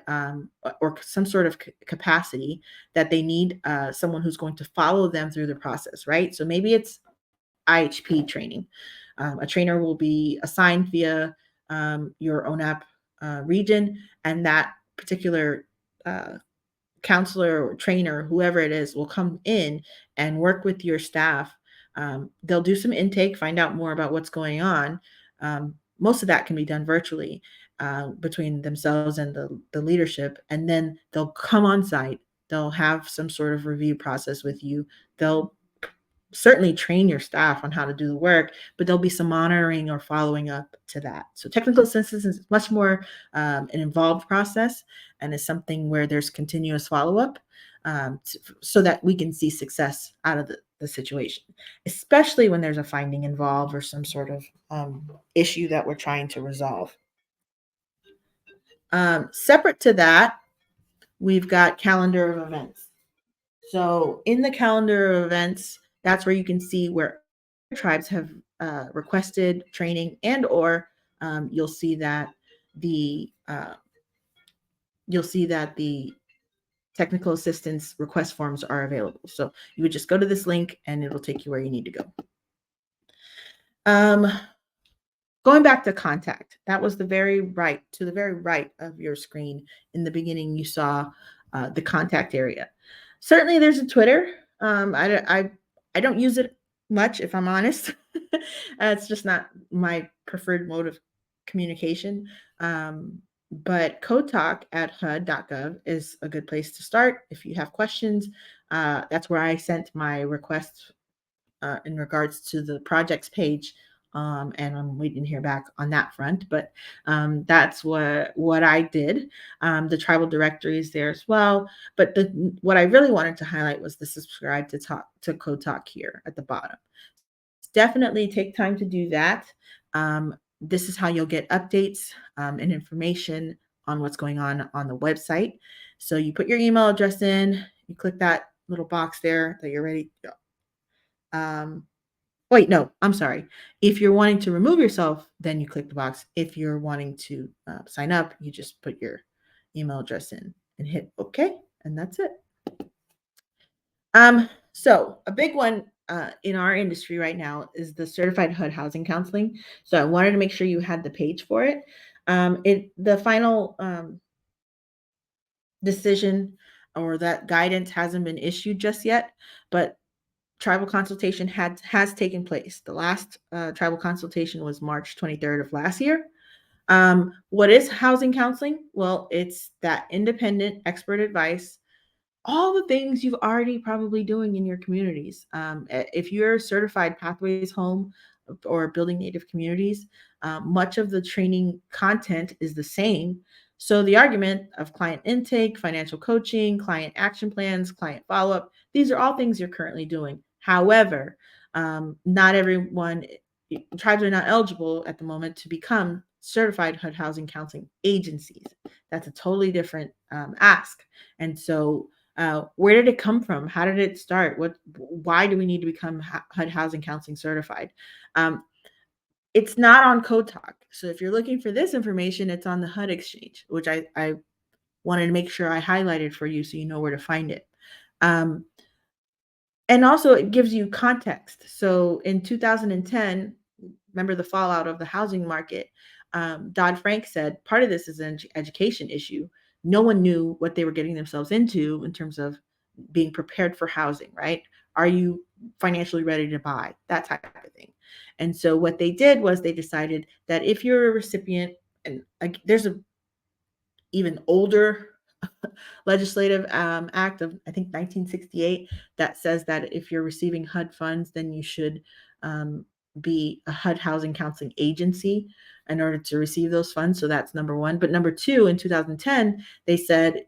or some sort of capacity that they need someone who's going to follow them through the process, right? So maybe it's IHP training. A trainer will be assigned via your ONAP region, and that particular counselor or trainer, whoever it is, will come in and work with your staff. They'll do some intake, find out more about what's going on. Most of that can be done virtually between themselves and the leadership, and then they'll come on site. They'll have some sort of review process with you. They'll certainly train your staff on how to do the work, but there'll be some monitoring or following up to that. So technical assistance is much more an involved process and is something where there's continuous follow-up so that we can see success out of the situation, especially when there's a finding involved or some sort of issue that we're trying to resolve. Separate to that, we've got calendar of events. So in the calendar of events, that's where you can see where tribes have requested training, and or you'll see that the technical assistance request forms are available. So you would just go to this link and it'll take you where you need to go. Going back to contact, that was the very right of your screen. In the beginning, you saw the contact area. Certainly, there's a Twitter. I don't use it much, if I'm honest. It's just not my preferred mode of communication. But CodeTalk at HUD.gov is a good place to start if you have questions. That's where I sent my requests in regards to the projects page. And I'm waiting to hear back on that front, but that's what I did. The tribal directory is there as well, but what I really wanted to highlight was the subscribe to Code Talk here at the bottom. Definitely take time to do that. This is how you'll get updates and information on what's going on the website. So you put your email address in, you click that little box there that you're ready to go. Wait, no, I'm sorry. If you're wanting to remove yourself, then you click the box. If you're wanting to sign up, you just put your email address in and hit OK, and that's it. So a big one in our industry right now is the Certified HUD Housing Counseling. So I wanted to make sure you had the page for it. The final decision or that guidance hasn't been issued just yet, but tribal consultation has taken place. The last tribal consultation was March 23rd of last year. What is housing counseling? Well, it's that independent expert advice, all the things you've already probably doing in your communities. If you're certified Pathways Home or Building Native Communities, much of the training content is the same. So the argument of client intake, financial coaching, client action plans, client follow-up, these are all things you're currently doing. However, not everyone, tribes are not eligible at the moment to become certified HUD housing counseling agencies. That's a totally different ask. And so where did it come from? How did it start? Why do we need to become HUD housing counseling certified? It's not on Code Talk. So if you're looking for this information, it's on the HUD Exchange, which I wanted to make sure I highlighted for you so you know where to find it. And also it gives you context. So in 2010, remember the fallout of the housing market, Dodd-Frank said part of this is an education issue. No one knew what they were getting themselves into in terms of being prepared for housing, right? Are you financially ready to buy? That type of thing. And so what they did was they decided that if you're a recipient, and there's a even older legislative act of, I think, 1968 that says that if you're receiving HUD funds, then you should be a HUD housing counseling agency in order to receive those funds. So that's number one. But number two, in 2010, they said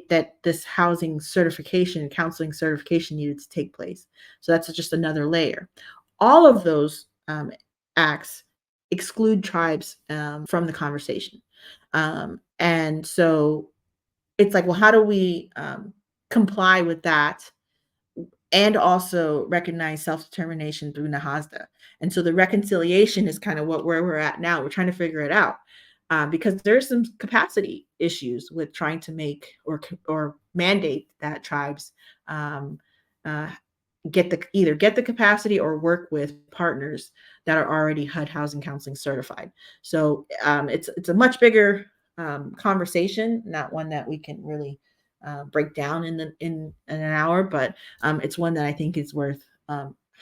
that this housing certification, counseling certification needed to take place. So that's just another layer. All of those acts exclude tribes from the conversation. And so it's like, well, how do we comply with that and also recognize self-determination through NAHASDA? And so the reconciliation is kind of where we're at now. We're trying to figure it out because there's some capacity issues with trying to make or mandate that tribes uh, get the capacity or work with partners that are already HUD housing counseling certified. So it's a much bigger conversation, not one that we can really break down in an hour, but it's one that I think is worth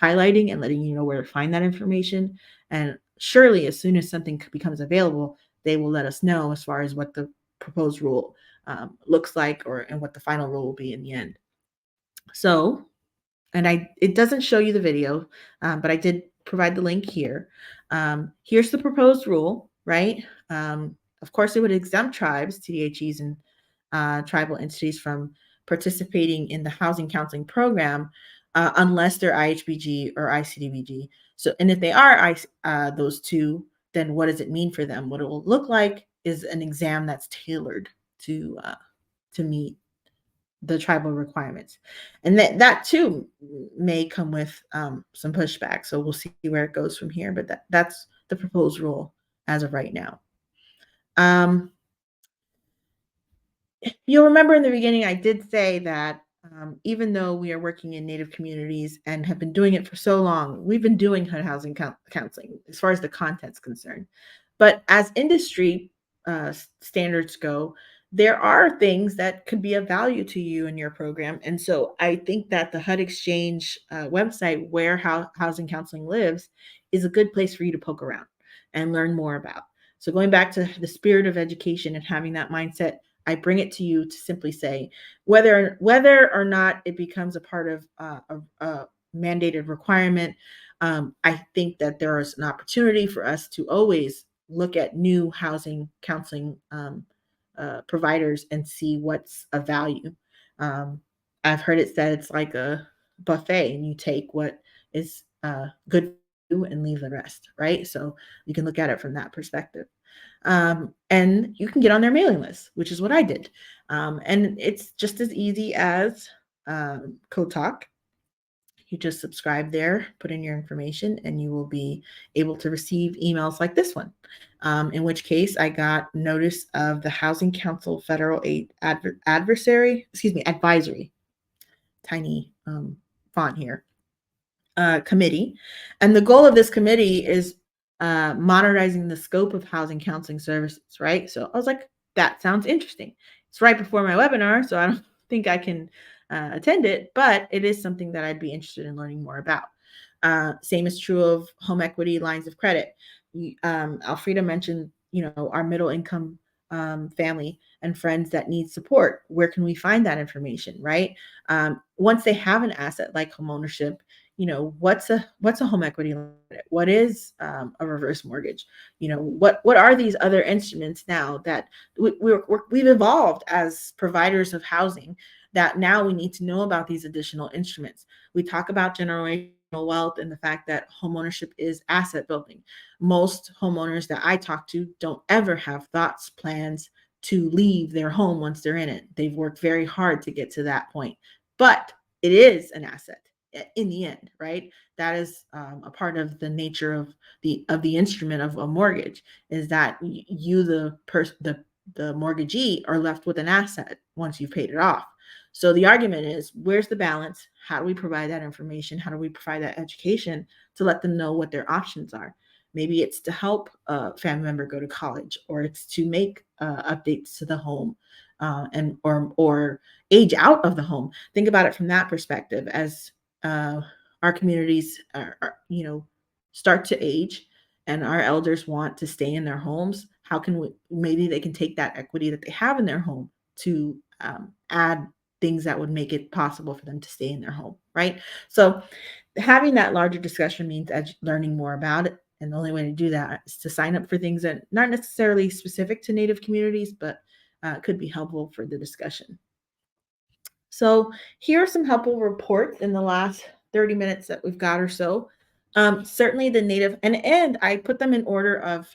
highlighting and letting you know where to find that information. And surely, as soon as something becomes available, they will let us know as far as what the proposed rule looks like, and what the final rule will be in the end. So, and it doesn't show you the video, but I did provide the link here. Here's the proposed rule, right? Of course, it would exempt tribes, TDHEs, and tribal entities from participating in the housing counseling program unless they're IHBG or ICDBG. So, and if they are those two, then what does it mean for them? What it will look like is an exam that's tailored to meet the tribal requirements. And that too may come with some pushback. So we'll see where it goes from here. But that's the proposed rule as of right now. You'll remember in the beginning, I did say that even though we are working in Native communities and have been doing it for so long, we've been doing HUD housing counseling as far as the content's concerned. But as industry standards go, there are things that could be of value to you in your program. And so I think that the HUD Exchange website, where housing counseling lives, is a good place for you to poke around and learn more about. So going back to the spirit of education and having that mindset, I bring it to you to simply say, whether or not it becomes a part of a mandated requirement, I think that there is an opportunity for us to always look at new housing counseling providers and see what's of value. I've heard it said it's like a buffet, and you take what is good for you and leave the rest, right? So you can look at it from that perspective. And you can get on their mailing list, which is what I did. And it's just as easy as Code Talk. You just subscribe there, put in your information, and you will be able to receive emails like this one. In which case, I got notice of the Housing Council Federal Aid Advisory, tiny font here, committee. And the goal of this committee is modernizing the scope of housing counseling services, right? So I was like, that sounds interesting. It's right before my webinar, so I don't think I can attend it, but it is something that I'd be interested in learning more about. Same is true of home equity lines of credit. Alfreda mentioned, our middle income family and friends that need support. Where can we find that information, right? Once they have an asset like homeownership, what's a home equity line? What is a reverse mortgage? What are these other instruments now that we've evolved as providers of housing, that now we need to know about these additional instruments. We talk about generational wealth and the fact that homeownership is asset building. Most homeowners that I talk to don't ever have thoughts, plans to leave their home once they're in it. They've worked very hard to get to that point, but it is an asset in the end, right? That is a part of the nature of the instrument of a mortgage, is that you, the mortgagee, are left with an asset once you've paid it off. So the argument is, where's the balance? How do we provide that information? How do we provide that education to let them know what their options are? Maybe it's to help a family member go to college, or it's to make updates to the home, or age out of the home. Think about it from that perspective. As our communities start to age and our elders want to stay in their homes, how can we, maybe they can take that equity that they have in their home to add things that would make it possible for them to stay in their home, right? So having that larger discussion means learning more about it. And the only way to do that is to sign up for things that not necessarily specific to Native communities, but could be helpful for the discussion. So here are some helpful reports in the last 30 minutes that we've got or so. Certainly the Native, and I put them in order of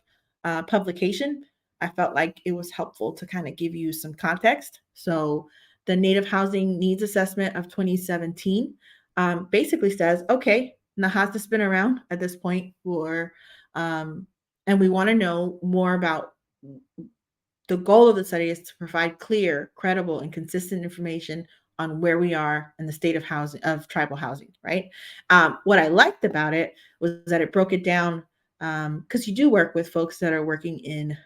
publication. I felt like it was helpful to kind of give you some context. So the Native Housing Needs Assessment of 2017 basically says, okay, NAHASDA's been around at this point and we want to know more about the goal of the study is to provide clear, credible, and consistent information on where we are in the state of housing of tribal housing. Right. What I liked about it was that it broke it down because you do work with folks that are working in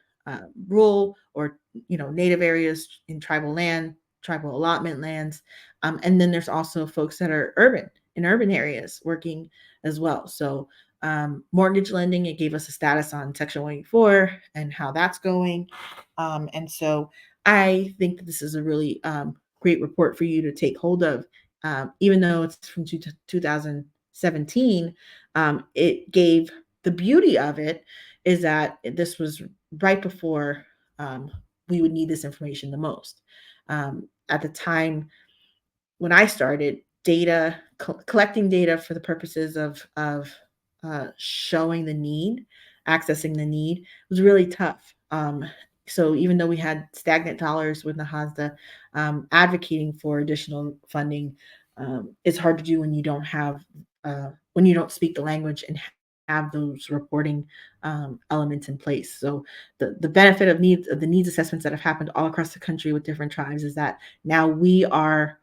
rural or native areas in tribal land, tribal allotment lands, and then there's also folks that are in urban areas working as well. So mortgage lending, it gave us a status on Section 184 and how that's going. And so I think that this is a really great report for you to take hold of. Even though it's from 2017, it gave the beauty of it is that this was right before we would need this information the most. At the time when I started, collecting data for the purposes of showing the need, accessing the need was really tough. So even though we had stagnant dollars with NAHASDA, advocating for additional funding is hard to do when you don't have when you don't speak the language and have those reporting elements in place. So the benefit of the needs assessments that have happened all across the country with different tribes is that now we are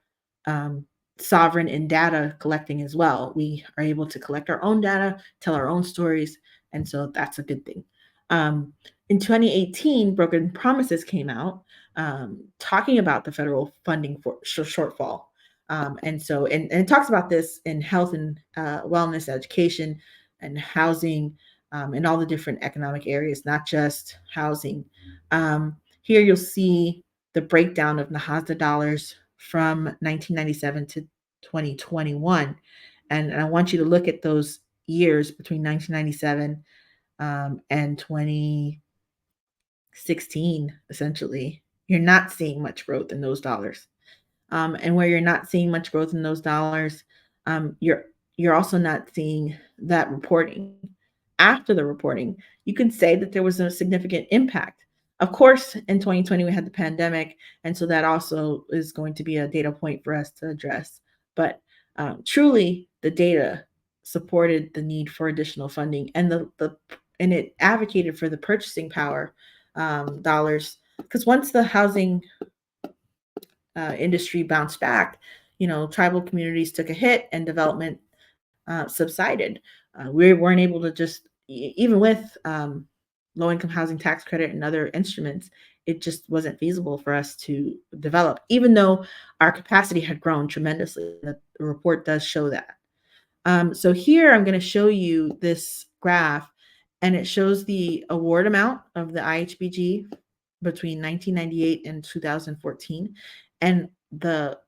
sovereign in data collecting as well. We are able to collect our own data, tell our own stories, and so that's a good thing. In 2018, Broken Promises came out talking about the federal funding for shortfall. And it talks about this in health and wellness, education, and housing, and all the different economic areas, not just housing. Here you'll see the breakdown of NAHASDA dollars from 1997 to 2021. And I want you to look at those years between 1997 and 2016, essentially. You're not seeing much growth in those dollars. And where you're not seeing much growth in those dollars, you're also not seeing that reporting. After the reporting, you can say that there was a significant impact. Of course, in 2020, we had the pandemic, and so that also is going to be a data point for us to address. But truly, the data supported the need for additional funding, and and it advocated for the purchasing power dollars. Because once the housing industry bounced back, tribal communities took a hit and development subsided. We weren't able to just, even with low-income housing tax credit and other instruments, it just wasn't feasible for us to develop, even though our capacity had grown tremendously. The report does show that. So here I'm going to show you this graph, and it shows the award amount of the IHBG between 1998 and 2014, and the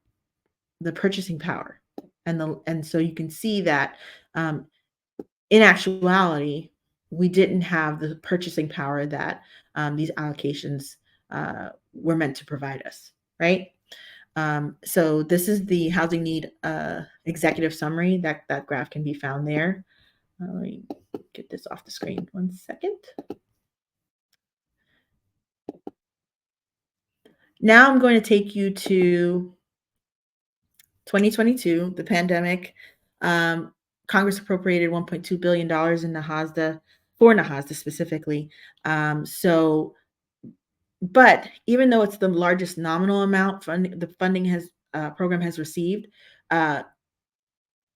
purchasing power. And so you can see that in actuality, we didn't have the purchasing power that these allocations were meant to provide us, right? So this is the housing need executive summary. That graph can be found there. Let me get this off the screen 1 second. Now I'm going to take you to 2022, the pandemic. Congress appropriated $1.2 billion in NAHASDA, for NAHASDA specifically. But even though it's the largest nominal amount the funding program has received,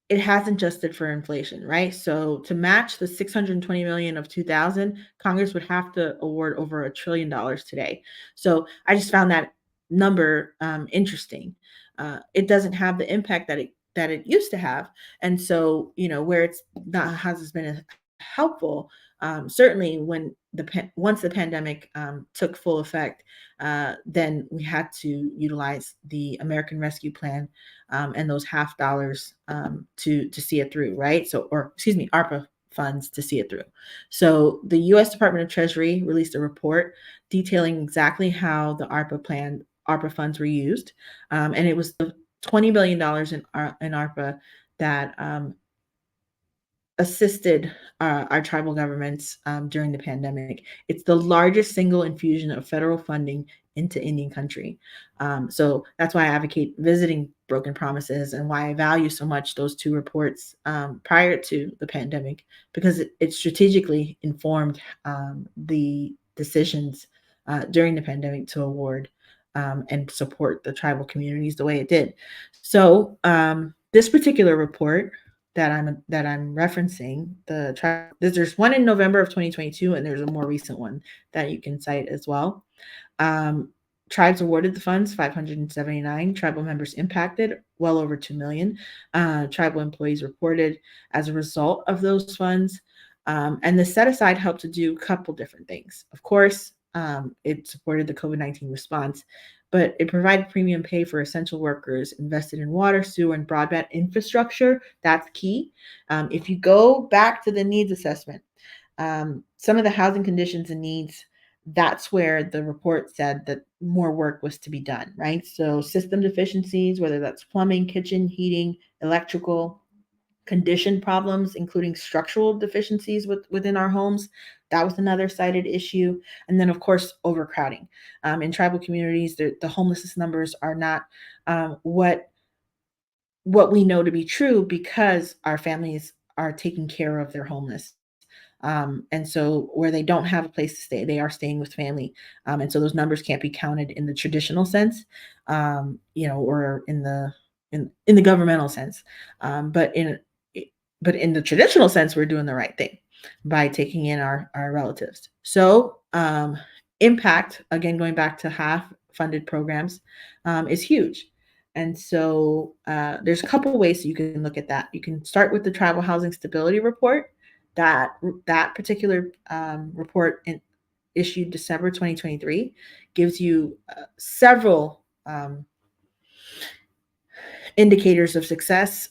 it hasn't adjusted for inflation, right? So to match the $620 million of 2000, Congress would have to award over $1 trillion today. So I just found that number interesting. It doesn't have the impact that that it used to have. And so, where it's not has been helpful, certainly when once the pandemic took full effect, then we had to utilize the American Rescue Plan and those half dollars to see it through, right? So, or excuse me, ARPA funds to see it through. So the U.S. Department of Treasury released a report detailing exactly how the ARPA funds were used, and it was the $20 billion in ARPA that assisted our tribal governments during the pandemic. It's the largest single infusion of federal funding into Indian country. So that's why I advocate visiting Broken Promises and why I value so much those two reports prior to the pandemic, because it strategically informed the decisions during the pandemic to award and support the tribal communities the way it did. So this particular report that I'm referencing, there's one in November of 2022, and there's a more recent one that you can cite as well. Tribes awarded the funds, 579. Tribal members impacted, well over 2 million. Tribal employees reported as a result of those funds. And the set aside helped to do a couple different things. Of course, it supported the COVID-19 response, but it provided premium pay for essential workers, invested in water, sewer, and broadband infrastructure. That's key. If you go back to the needs assessment, some of the housing conditions and needs, that's where the report said that more work was to be done, right? So system deficiencies, whether that's plumbing, kitchen, heating, electrical, condition problems, including structural deficiencies within our homes. That was another cited issue. And then, of course, overcrowding. In tribal communities, the homelessness numbers are not what we know to be true, because our families are taking care of their homeless. And so where they don't have a place to stay, they are staying with family. And so those numbers can't be counted in the traditional sense, or in the governmental sense. But in the traditional sense, we're doing the right thing by taking in our relatives. So impact, again, going back to half funded programs, is huge. And so there's a couple of ways you can look at that. You can start with the Tribal Housing Stability Report. That particular report issued December 2023 gives you several indicators of success.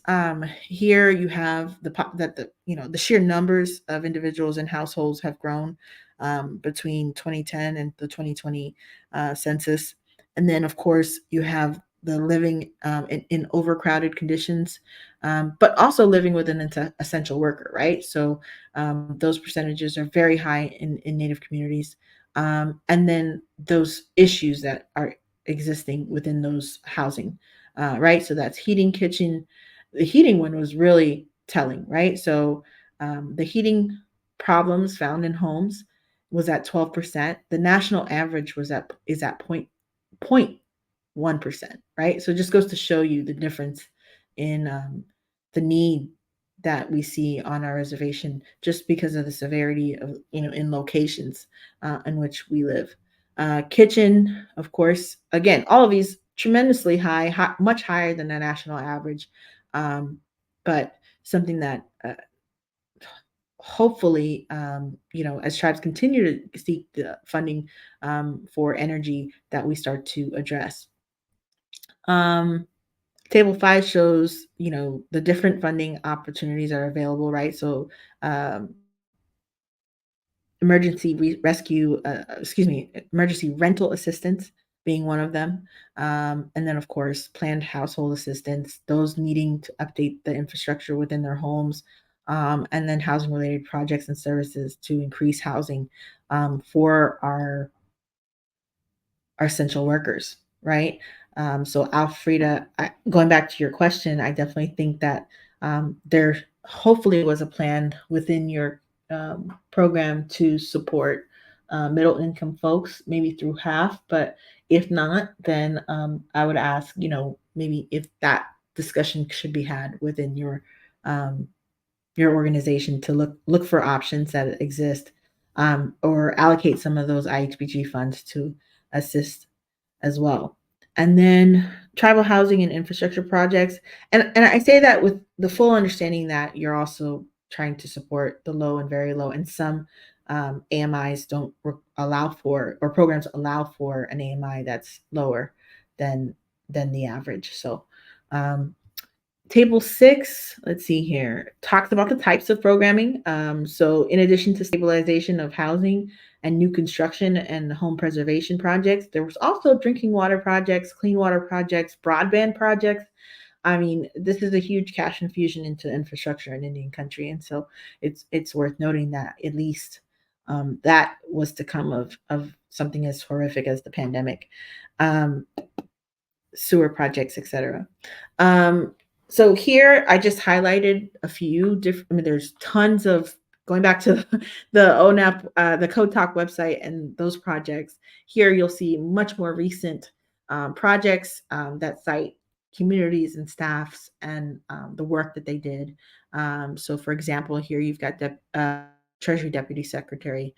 Here you have the sheer numbers of individuals and households have grown between 2010 and the 2020 census. And then, of course, you have the living in overcrowded conditions, but also living with an essential worker, right? So those percentages are very high in Native communities. And then those issues that are existing within those housing, right? So that's heating, kitchen. The heating one was really telling, right? So the heating problems found in homes was at 12%. The national average is at 0.1%, right? So it just goes to show you the difference in the need that we see on our reservation, just because of the severity of, in locations in which we live. Kitchen, of course, again, all of these tremendously high, much higher than the national average, but something that hopefully, as tribes continue to seek the funding for energy, that we start to address. Table 5 shows, the different funding opportunities are available, right? So emergency rental assistance being one of them. And then, of course, planned household assistance, those needing to update the infrastructure within their homes, and then housing related projects and services to increase housing for our essential workers, right? So Alfreda, going back to your question, I definitely think that there hopefully was a plan within your program to support middle income folks, maybe through half. But if not, then I would ask, maybe if that discussion should be had within your organization to look for options that exist, or allocate some of those IHBG funds to assist as well. And then tribal housing and infrastructure projects. And I say that with the full understanding that you're also trying to support the low and very low. And some AMIs don't allow for, or programs allow for an AMI that's lower than the average. So Table 6, let's see here, talks about the types of programming. So in addition to stabilization of housing and new construction and home preservation projects, there was also drinking water projects, clean water projects, broadband projects. I mean, this is a huge cash infusion into infrastructure in Indian country. And so it's worth noting that at least that was to come of something as horrific as the pandemic. Sewer projects, etc. So here I just highlighted a few different. I mean, there's tons of going back to the ONAP, the Code Talk website, and those projects. Here you'll see much more recent projects that cite communities and staffs and the work that they did. So, for example, here you've got Treasury Deputy Secretary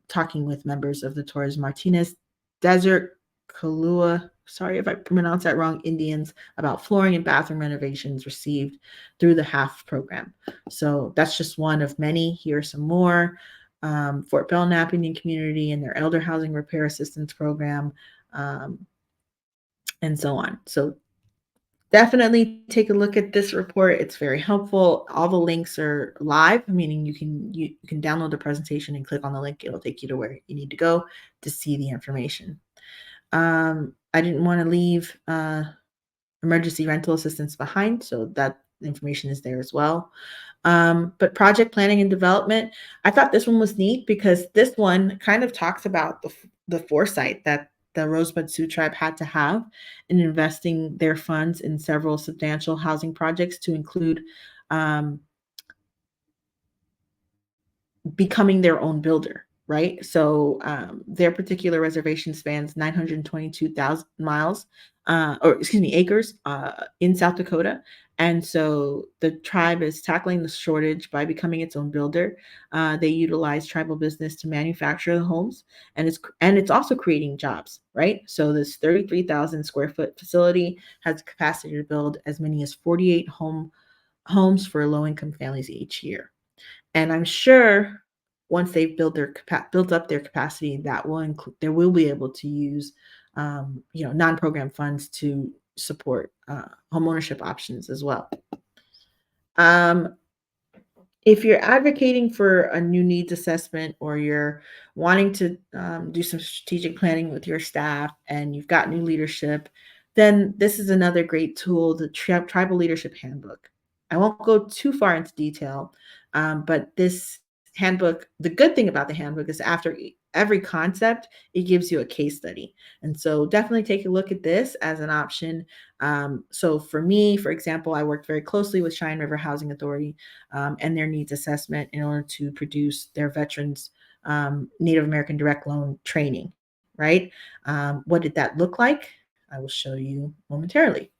talking with members of the Torres Martinez Desert Kalua, sorry if I pronounce that wrong, Indians about flooring and bathroom renovations received through the HAF program. So that's just one of many. Here are some more. Fort Belknap Indian Community and their Elder Housing Repair Assistance Program, and so on. So definitely take a look at this report. It's very helpful. All the links are live, meaning you can download the presentation and click on the link. It'll take you to where you need to go to see the information. I didn't want to leave emergency rental assistance behind, so that information is there as well. But project planning and development, I thought this one was neat because this one kind of talks about the foresight that the Rosebud Sioux Tribe had to have in investing their funds in several substantial housing projects to include becoming their own builder, right? So their particular reservation spans 922,000 miles, acres in South Dakota. And so the tribe is tackling the shortage by becoming its own builder. They utilize tribal business to manufacture the homes, and it's also creating jobs, right? So this 33,000 square foot facility has the capacity to build as many as 48 homes for low income families each year. And I'm sure once they've built up their capacity, that will include they will be able to use non-program funds to support homeownership options as well. If you're advocating for a new needs assessment or you're wanting to do some strategic planning with your staff and you've got new leadership, then this is another great tool, the Tribal Leadership Handbook. I won't go too far into detail, but this handbook, the good thing about the handbook is after every concept, it gives you a case study. And so definitely take a look at this as an option. So for me, for example, I worked very closely with Cheyenne River Housing Authority and their needs assessment in order to produce their veterans Native American direct loan training, right? What did that look like? I will show you momentarily.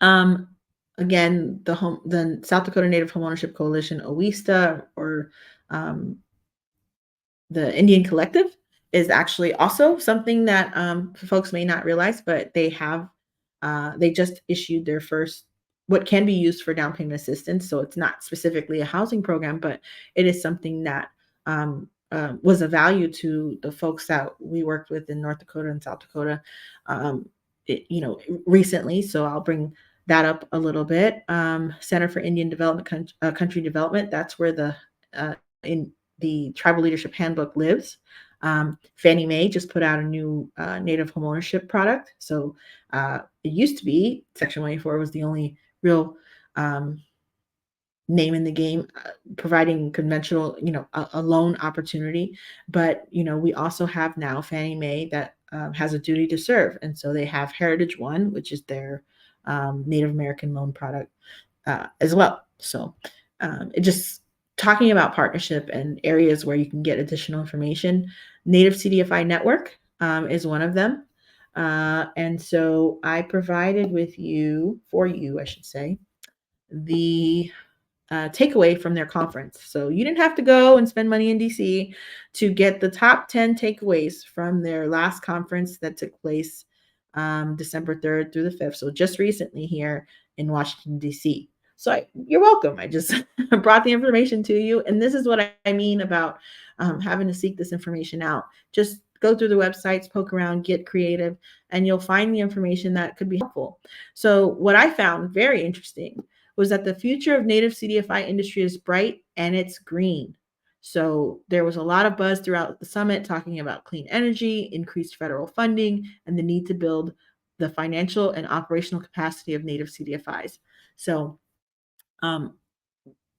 Again, the South Dakota Native Homeownership Coalition, OESTA, or the Indian Collective, is actually also something that folks may not realize, but they just issued their first what can be used for down payment assistance. So it's not specifically a housing program, but it is something that was of value to the folks that we worked with in North Dakota and South Dakota, recently. So I'll bring that up a little bit. Center for Indian Development, Country Development. That's where the Tribal Leadership Handbook lives. Fannie Mae just put out a new Native homeownership product. So it used to be Section 184 was the only real name in the game, providing conventional, a loan opportunity. But, we also have now Fannie Mae that has a duty to serve. And so they have Heritage One, which is their Native American loan product as well. So it just talking about partnership and areas where you can get additional information. Native CDFI Network is one of them. And so I provided for you, I should say, the takeaway from their conference. So you didn't have to go and spend money in DC to get the top 10 takeaways from their last conference that took place December 3rd through the 5th. So just recently here in Washington, D.C. So you're welcome. I just brought the information to you. And this is what I mean about having to seek this information out. Just go through the websites, poke around, get creative, and you'll find the information that could be helpful. So what I found very interesting was that the future of native CDFI industry is bright and it's green. So there was a lot of buzz throughout the summit talking about clean energy, increased federal funding, and the need to build the financial and operational capacity of native CDFIs. So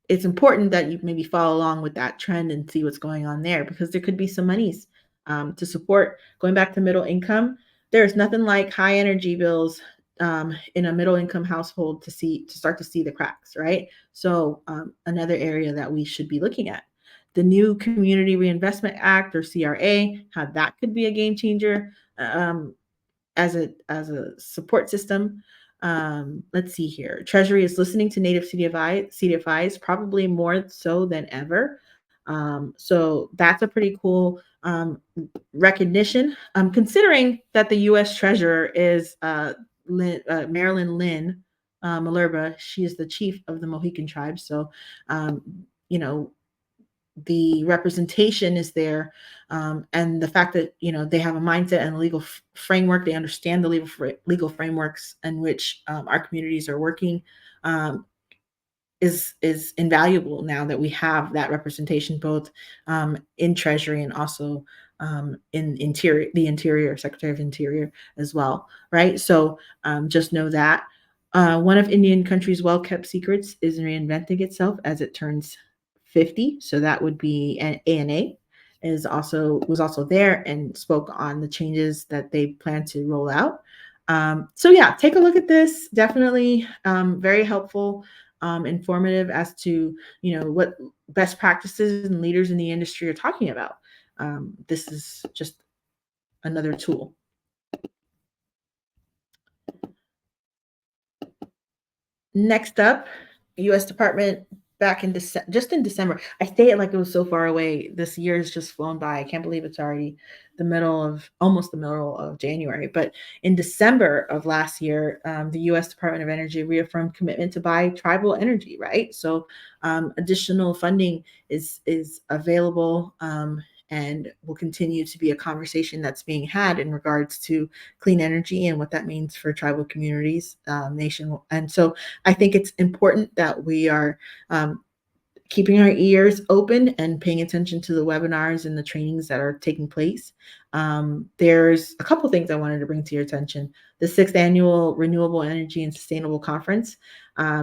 it's important that you maybe follow along with that trend and see what's going on there, because there could be some monies to support going back to middle income. There's nothing like high energy bills in a middle income household to start to see the cracks, right? So another area that we should be looking at. The new Community Reinvestment Act, or CRA, how that could be a game changer as a support system. Let's see here. Treasury is listening to native CDFIs probably more so than ever. So that's a pretty cool recognition, considering that the U.S. Treasurer is Marilyn Lynn Malerba. She is the chief of the Mohican tribe. So, the representation is there, and the fact that they have a mindset and a legal framework, they understand the legal frameworks in which our communities are working, is invaluable now that we have that representation both in Treasury and also in the Interior, Secretary of Interior as well, right? So just know that one of Indian country's well-kept secrets is reinventing itself as it turns 50. So that would be an ANA was also there and spoke on the changes that they plan to roll out. So yeah, take a look at this. Definitely very helpful, informative as to what best practices and leaders in the industry are talking about. This is just another tool. Next up, U.S. Department back in December. I say it like it was so far away. This year has just flown by. I can't believe it's already almost the middle of January. But in December of last year, the U.S. Department of Energy reaffirmed commitment to buy tribal energy. Right, so additional funding is available. And will continue to be a conversation that's being had in regards to clean energy and what that means for tribal communities nation. And so I think it's important that we are keeping our ears open and paying attention to the webinars and the trainings that are taking place. There's a couple things I wanted to bring to your attention. The 6th annual Renewable Energy and Sustainable Conference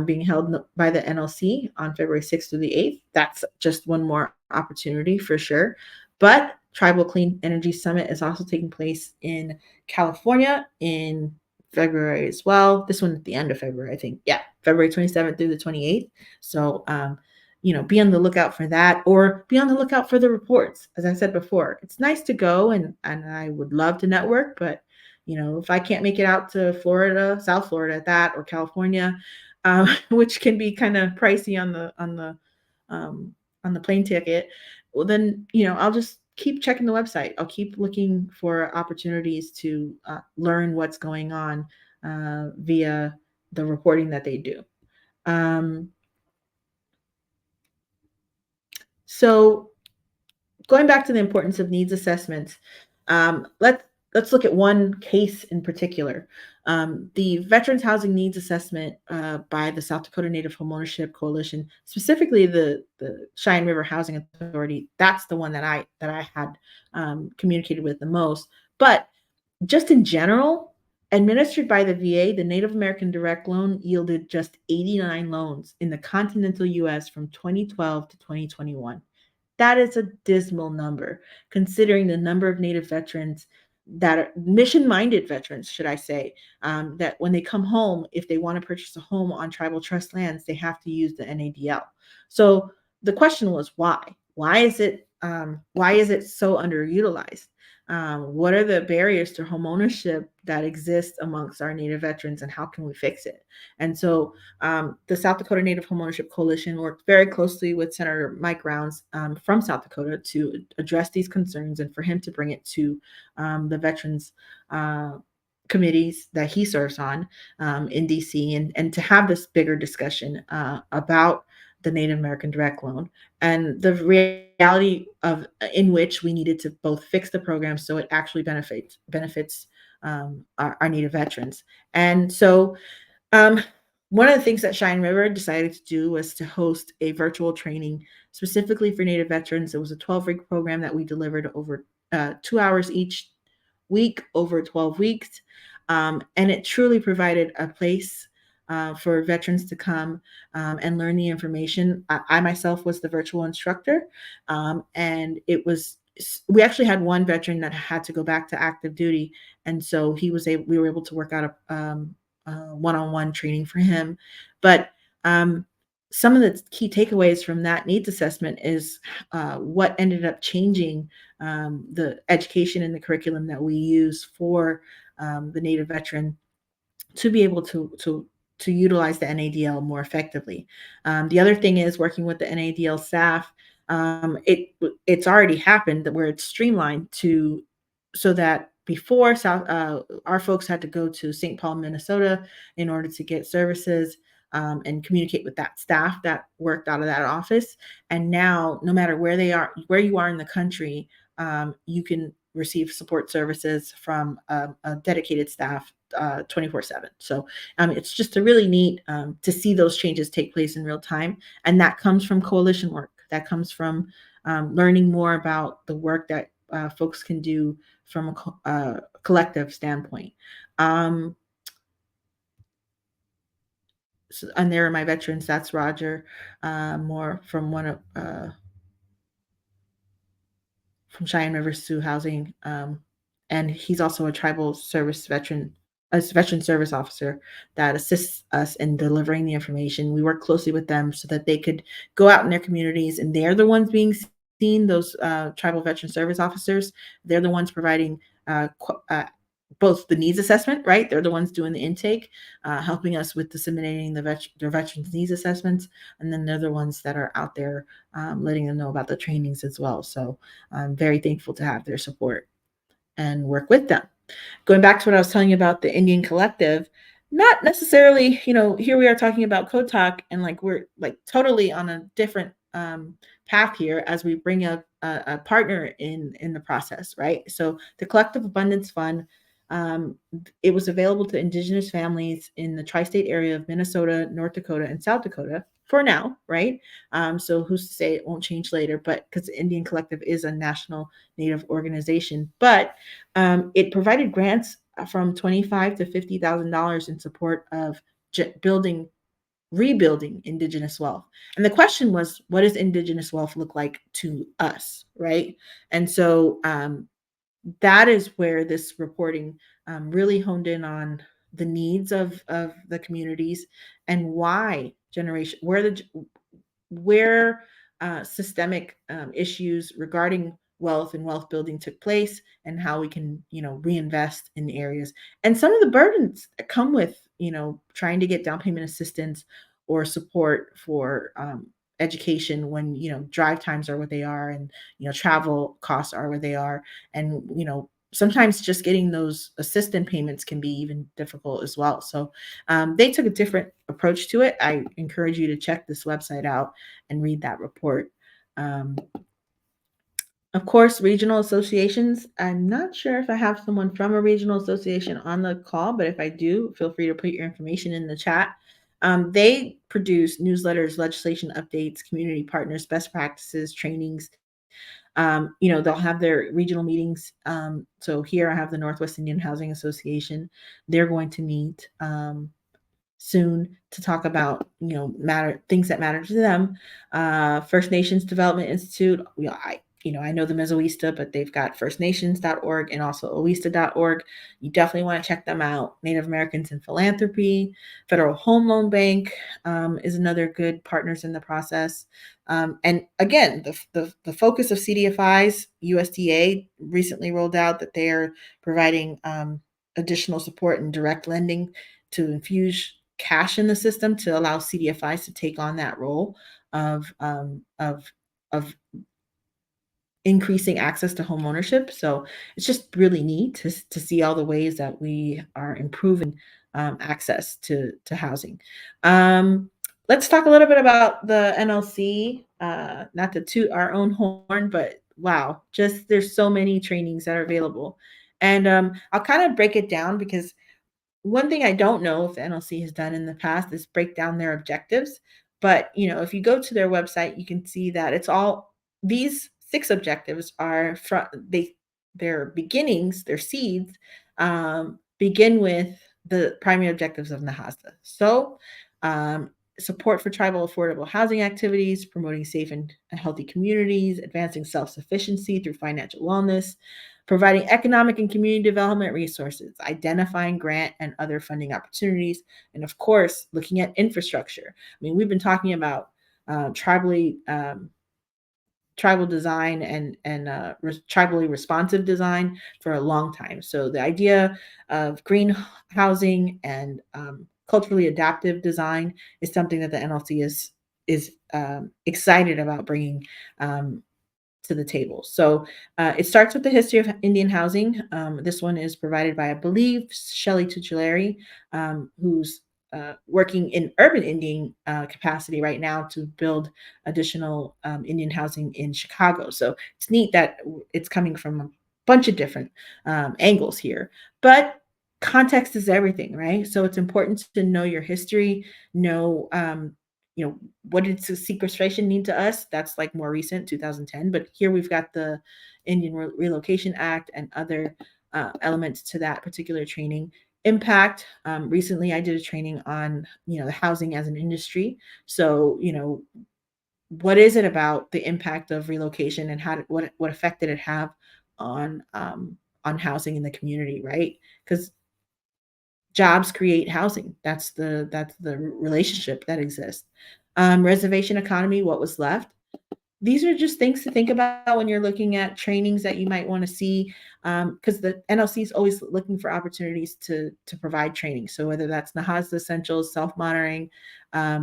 being held by the NLC on February 6th through the 8th. That's just one more opportunity for sure. But Tribal Clean Energy Summit is also taking place in California in February as well. This one at the end of February, I think. Yeah, February 27th through the 28th. So, be on the lookout for that, or be on the lookout for the reports. As I said before, it's nice to go and I would love to network, but if I can't make it out to Florida, South Florida at that, or California, which can be kind of pricey on the plane ticket, well then I'll just keep checking the website. I'll keep looking for opportunities to learn what's going on via the reporting that they do. So going back to the importance of needs assessments, let's look at one case in particular. The Veterans Housing Needs Assessment by the South Dakota Native Homeownership Coalition, specifically the Cheyenne River Housing Authority. That's the one that I had communicated with the most. But just in general, administered by the VA, the Native American Direct Loan yielded just 89 loans in the continental U.S. from 2012 to 2021. That is a dismal number, considering the number of Native veterans that are mission-minded veterans, should I say, that when they come home, if they want to purchase a home on tribal trust lands, they have to use the NADL. So the question was why? Why is it so underutilized? What are the barriers to home ownership that exist amongst our Native veterans, and how can we fix it? And so the South Dakota Native Homeownership Coalition worked very closely with Senator Mike Rounds from South Dakota to address these concerns and for him to bring it to the Veterans committees that he serves on in DC, and to have this bigger discussion about the Native American direct loan and the reality of in which we needed to both fix the program so it actually benefits our Native veterans. And so um, one of the things that Cheyenne River decided to do was to host a virtual training specifically for Native veterans. It was a 12-week program that we delivered over 2 hours each week over 12 weeks. And it truly provided a place for veterans to come and learn the information. I myself was the virtual instructor, and we actually had one veteran that had to go back to active duty, and so we were able to work out a one-on-one training for him. But um, some of the key takeaways from that needs assessment is what ended up changing the education and the curriculum that we use for the Native veteran to be able to utilize the NADL more effectively. The other thing is working with the NADL staff. It's already happened that where it's streamlined to so that before our folks had to go to St. Paul, Minnesota, in order to get services and communicate with that staff that worked out of that office. And now, no matter where you are in the country, you can receive support services from a dedicated staff 24/7. So it's just a really neat to see those changes take place in real time. And that comes from coalition work. That comes from learning more about the work that folks can do from a collective standpoint. And there are my veterans. That's Roger Moore from from Cheyenne River Sioux Housing, and he's also a tribal service veteran, a veteran service officer that assists us in delivering the information. We work closely with them so that they could go out in their communities, and they're the ones being seen. Those tribal veteran service officers, they're the ones providing both the needs assessment, right? They're the ones doing the intake, helping us with disseminating their veterans needs assessments, and then they're the ones that are out there letting them know about the trainings as well. So I'm very thankful to have their support and work with them. Going back to what I was telling you about the Indian Collective, not necessarily, here we are talking about Code Talk, and like we're like totally on a different path here as we bring a partner in the process, right? So the Collective Abundance Fund, it was available to Indigenous families in the tri-state area of Minnesota, North Dakota, and South Dakota for now, right? So who's to say it won't change later? But because the Indian Collective is a national Native organization, but it provided grants from $25,000 to $50,000 in support of rebuilding Indigenous wealth. And the question was, what does Indigenous wealth look like to us, right? And so that is where this reporting really honed in on the needs of the communities and where systemic issues regarding wealth and wealth building took place, and how we can reinvest in the areas, and some of the burdens that come with trying to get down payment assistance or support for education when drive times are what they are, and travel costs are what they are, and sometimes just getting those assistant payments can be even difficult as well. So they took a different approach to it. I encourage you to check this website out and read that report. Of course, regional associations. I'm not sure if I have someone from a regional association on the call, but if I do, feel free to put your information in the chat. They produce newsletters, legislation updates, community partners, best practices, trainings. They'll have their regional meetings. So here I have the Northwest Indian Housing Association. They're going to meet soon to talk about things that matter to them. First Nations Development Institute. I know the Mesoista, but they've got firstnations.org and also oista.org. You definitely want to check them out. Native Americans in Philanthropy, Federal Home Loan Bank is another good partners in the process. And again, the focus of CDFIs, USDA recently rolled out that they are providing additional support and direct lending to infuse cash in the system to allow CDFIs to take on that role of increasing access to home ownership. So it's just really neat to see all the ways that we are improving access to housing. Um, let's talk a little bit about the NLC, not to toot our own horn, but wow, just there's so many trainings that are available. And I'll kind of break it down because one thing I don't know if the NLC has done in the past is break down their objectives. But if you go to their website, you can see that it's all these 6 objectives are from their beginnings, their seeds begin with the primary objectives of NAHASDA. So, support for tribal affordable housing activities, promoting safe and healthy communities, advancing self-sufficiency through financial wellness, providing economic and community development resources, identifying grant and other funding opportunities, and of course, looking at infrastructure. I mean, we've been talking about tribal design and tribally responsive design for a long time. So the idea of green housing and culturally adaptive design is something that the NLC is excited about bringing to the table. So it starts with the history of Indian housing. This one is provided by, I believe, Shelley Tuccileri, who's working in urban Indian capacity right now to build additional Indian housing in Chicago. So it's neat that it's coming from a bunch of different angles here. But context is everything, right? So it's important to know your history, know what did sequestration mean to us? That's like more recent, 2010. But here we've got the Indian Relocation Act and other elements to that particular training. Impact. Recently, I did a training on the housing as an industry. So what is it about the impact of relocation and what effect did it have on housing in the community, right? Because jobs create housing. That's the relationship that exists. Reservation economy, what was left. These are just things to think about when you're looking at trainings that you might want to see, because the NLC is always looking for opportunities to provide training. So whether that's NAHASDA Essentials, self-monitoring, I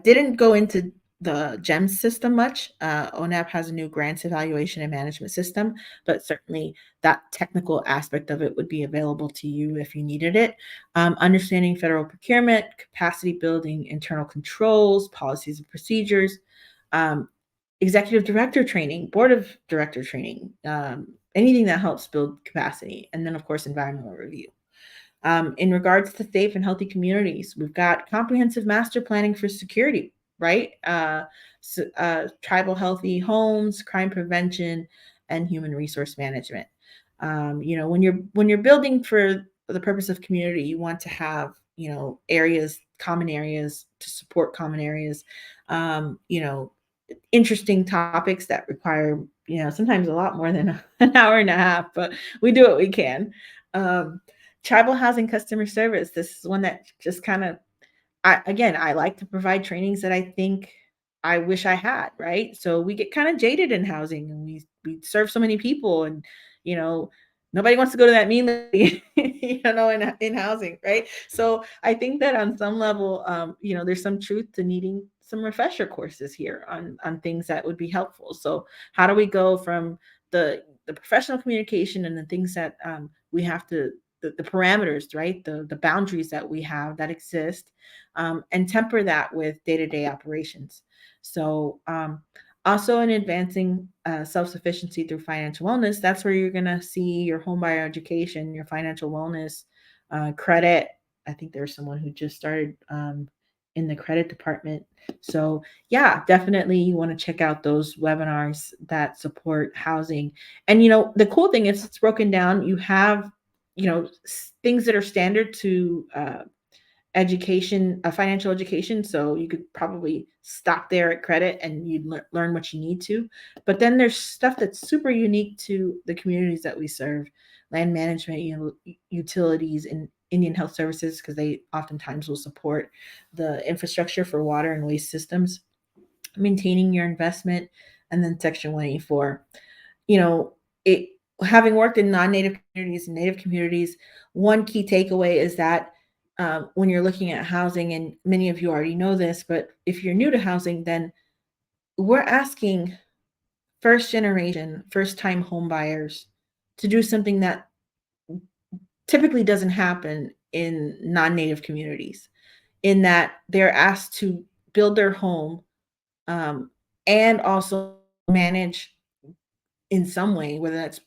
didn't go into the GEMS system much. ONAP has a new grants evaluation and management system, but certainly that technical aspect of it would be available to you if you needed it. Understanding federal procurement, capacity building, internal controls, policies and procedures, executive director training, board of director training, anything that helps build capacity, and then of course environmental review. In regards to safe and healthy communities, we've got comprehensive master planning for security, right? Tribal healthy homes, crime prevention, and human resource management. When you're building for the purpose of community, you want to have areas, common areas to support common areas. Interesting topics that require sometimes a lot more than an hour and a half, but we do what we can. Tribal housing customer service. This is one that just kind of, I like to provide trainings that I think I wish I had, right? So we get kind of jaded in housing and we serve so many people and, you know, nobody wants to go to that mean lady, in housing, right? So I think that on some level, there's some truth to needing some refresher courses here on things that would be helpful. So how do we go from the professional communication and the things that we have to the parameters, right? The boundaries that we have that exist, and temper that with day-to-day operations. So also in advancing self-sufficiency through financial wellness, that's where you're going to see your homebuyer education, your financial wellness, credit. I think there's someone who just started in the credit department. So yeah, definitely you want to check out those webinars that support housing. And the cool thing is it's broken down. You have things that are standard to education, financial education. So you could probably stop there at credit and you'd learn what you need to. But then there's stuff that's super unique to the communities that we serve: land management, utilities, and Indian health services, because they oftentimes will support the infrastructure for water and waste systems, maintaining your investment, and then Section 184. It having worked in non-native communities and native communities, one key takeaway is that when you're looking at housing, and many of you already know this, but if you're new to housing, then we're asking first generation, first time home buyers to do something that typically doesn't happen in non-native communities, in that they're asked to build their home, um, and also manage in some way, whether that's,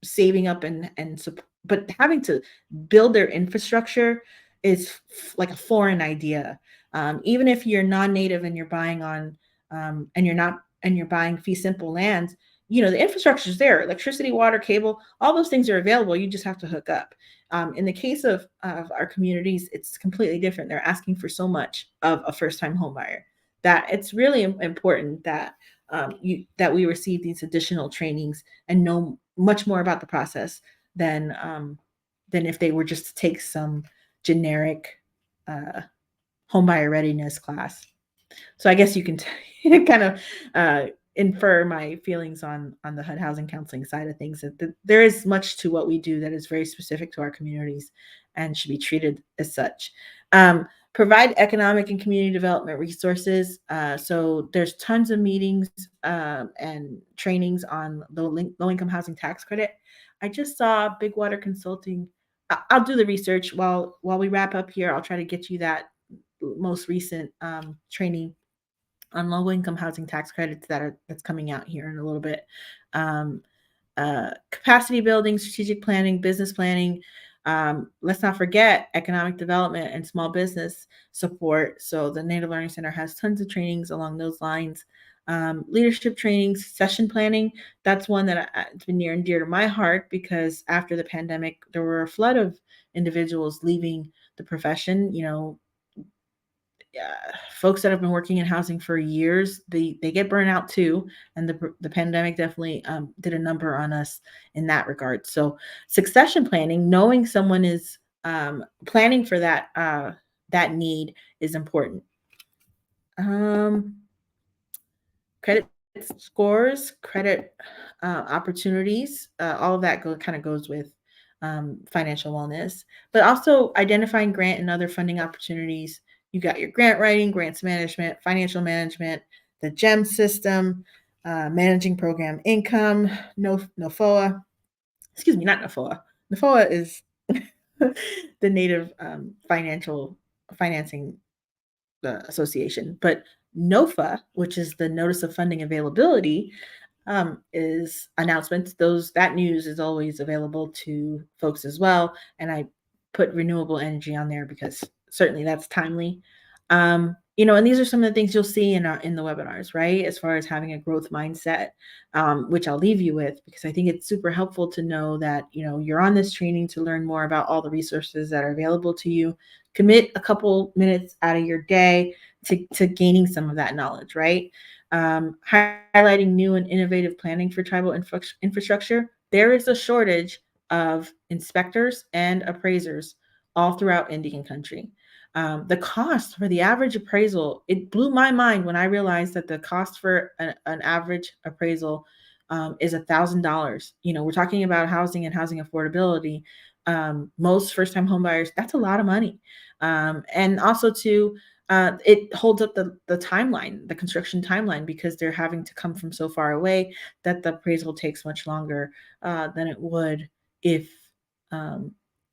saving up but having to build their infrastructure is like a foreign idea. Even if you're non-native and you're buying on, and you're buying fee simple lands, the infrastructure is there: electricity, water, cable, all those things are available. You just have to hook up. In the case of our communities, it's completely different. They're asking for so much of a first-time home buyer that it's really important that that we receive these additional trainings and know much more about the process than if they were just to take some generic homebuyer readiness class. So I guess you can kind of infer my feelings on the HUD housing counseling side of things. That there is much to what we do that is very specific to our communities and should be treated as such. Provide economic and community development resources. So there's tons of meetings and trainings on the low-income housing tax credit. I just saw Big Water Consulting. I'll do the research while we wrap up here. I'll try to get you that most recent training on low-income housing tax credits that's coming out here in a little bit. Capacity building, strategic planning, business planning. Let's not forget economic development and small business support. So the Native Learning Center has tons of trainings along those lines. Leadership trainings, session planning. That's one that it's been near and dear to my heart, because after the pandemic, there were a flood of individuals leaving the profession. Folks that have been working in housing for years, they get burnt out too, and the pandemic definitely did a number on us in that regard. So succession planning, knowing someone is planning for that need is important. Credit scores, credit opportunities, all of that kind of goes with financial wellness, but also identifying grant and other funding opportunities. You got your grant writing, grants management, financial management, the GEM system, managing program income, NOFOA. Excuse me, not NOFOA. NOFOA is the Native Financing Association, but NOFA, which is the Notice of Funding Availability, is announcements. That news is always available to folks as well, and I put renewable energy on there because certainly that's timely. And these are some of the things you'll see in the webinars, right? As far as having a growth mindset, which I'll leave you with, because I think it's super helpful to know that you're on this training to learn more about all the resources that are available to you. Commit a couple minutes out of your day to gaining some of that knowledge, right? Highlighting new and innovative planning for tribal infrastructure. There is a shortage of inspectors and appraisers all throughout Indian country. The cost for the average appraisal, it blew my mind when I realized that the cost for an average appraisal is $1,000. We're talking about housing and housing affordability. Most first-time homebuyers, that's a lot of money. And also it holds up the timeline, the construction timeline, because they're having to come from so far away that the appraisal takes much longer than it would if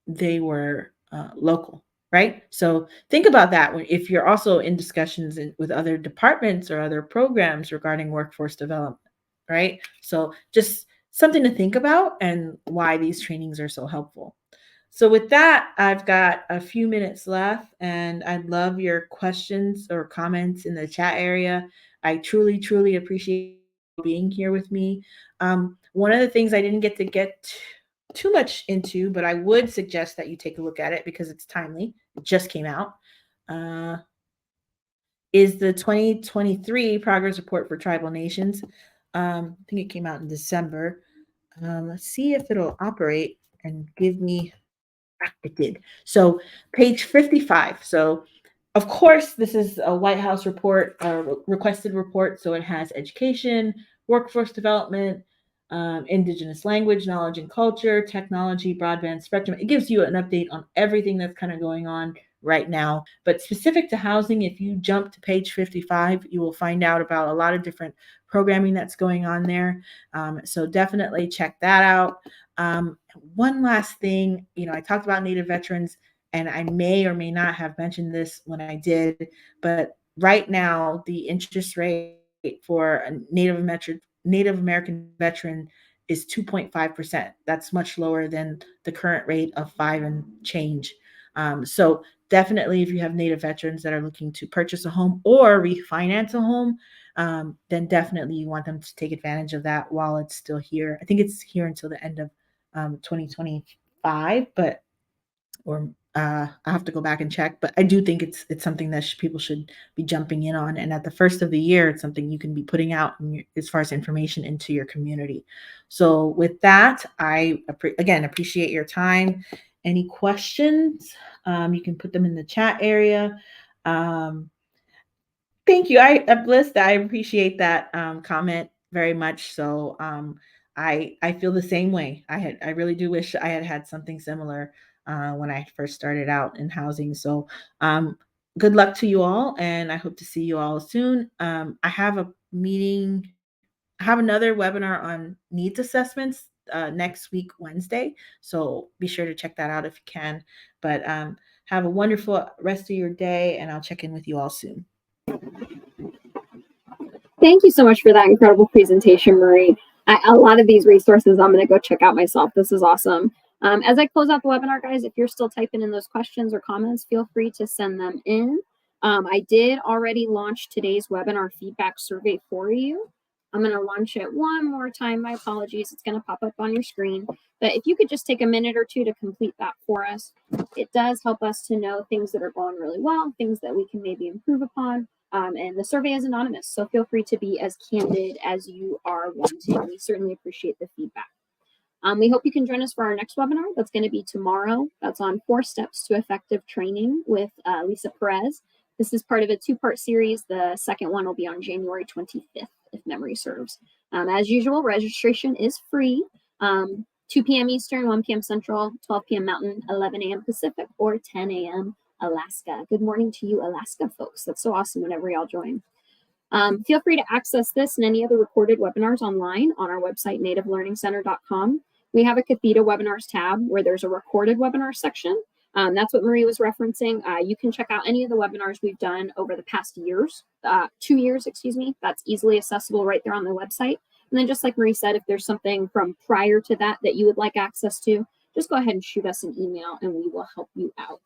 they were local, right? So think about that if you're also in discussions with other departments or other programs regarding workforce development, right? So just something to think about and why these trainings are so helpful. So with that, I've got a few minutes left, and I'd love your questions or comments in the chat area. I truly, truly appreciate being here with me. One of the things I didn't get too much into, but I would suggest that you take a look at it because it's timely. It just came out. Is the 2023 Progress Report for Tribal Nations. I think it came out in December. Let's see if it'll operate and give me. It did. So page 55. So of course, this is a White House report, requested report. So it has education, workforce development, indigenous language, knowledge and culture, technology, broadband spectrum. It gives you an update on everything that's kind of going on right now. But specific to housing, if you jump to page 55, you will find out about a lot of different programming that's going on there. So definitely check that out. One last thing, I talked about Native veterans, and I may or may not have mentioned this when I did, but right now the interest rate for a Native American veteran is 2.5%. That's much lower than the current rate of 5 and change. So definitely, if you have Native veterans that are looking to purchase a home or refinance a home, then definitely you want them to take advantage of that while it's still here. I think it's here until the end of 2025, but I have to go back and check. But I do think it's something that people should be jumping in on. And at the first of the year, it's something you can be putting out as far as information into your community. So with that, I again appreciate your time. Any questions? You can put them in the chat area. Thank you. Bliss, I appreciate that comment very much. So I feel the same way. I really do wish I had something similar when I first started out in housing. So good luck to you all, and I hope to see you all soon. I have a meeting. I have another webinar on needs assessments next week, Wednesday. So be sure to check that out if you can. But have a wonderful rest of your day, and I'll check in with you all soon. Thank you so much for that incredible presentation, Marie. A lot of these resources I'm going to go check out myself. This is awesome. As I close out the webinar, guys, if you're still typing in those questions or comments, feel free to send them in. I did already launch today's webinar feedback survey for you. I'm going to launch it one more time. My apologies. It's going to pop up on your screen. But if you could just take a minute or two to complete that for us, it does help us to know things that are going really well, things that we can maybe improve upon. And the survey is anonymous, so feel free to be as candid as you are wanting. We certainly appreciate the feedback. We hope you can join us for our next webinar. That's going to be tomorrow. That's on 4 steps to effective training with Lisa Perez. This is part of a 2-part series. The second one will be on January 25th, if memory serves. As usual, registration is free. 2 p.m. Eastern, 1 p.m. Central, 12 p.m. Mountain, 11 a.m. Pacific, or 10 a.m. Alaska. Good morning to you, Alaska folks. That's so awesome whenever y'all join. Feel free to access this and any other recorded webinars online on our website, nativelearningcenter.com. We have a Catheta webinars tab where there's a recorded webinar section. That's what Marie was referencing. You can check out any of the webinars we've done over the past 2 years, excuse me. That's easily accessible right there on the website. And then just like Marie said, if there's something from prior to that that you would like access to, just go ahead and shoot us an email and we will help you out.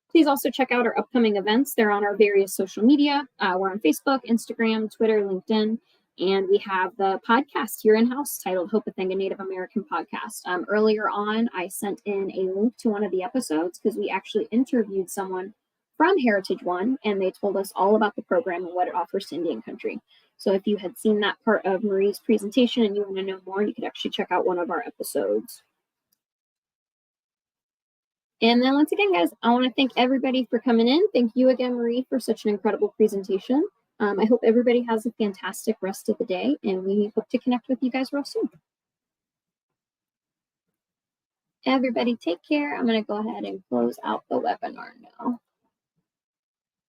Please also check out our upcoming events. They're on our various social media. We're on Facebook, Instagram, Twitter, LinkedIn, and we have the podcast here in-house titled Hope Athenga Native American Podcast. Earlier on, I sent in a link to one of the episodes because we actually interviewed someone from Heritage One, and they told us all about the program and what it offers to Indian country. So if you had seen that part of Marie's presentation and you want to know more, you could actually check out one of our episodes. And then once again, guys, I want to thank everybody for coming in. Thank you again, Marie, for such an incredible presentation. I hope everybody has a fantastic rest of the day, and we hope to connect with you guys real soon. Everybody take care. I'm going to go ahead and close out the webinar now.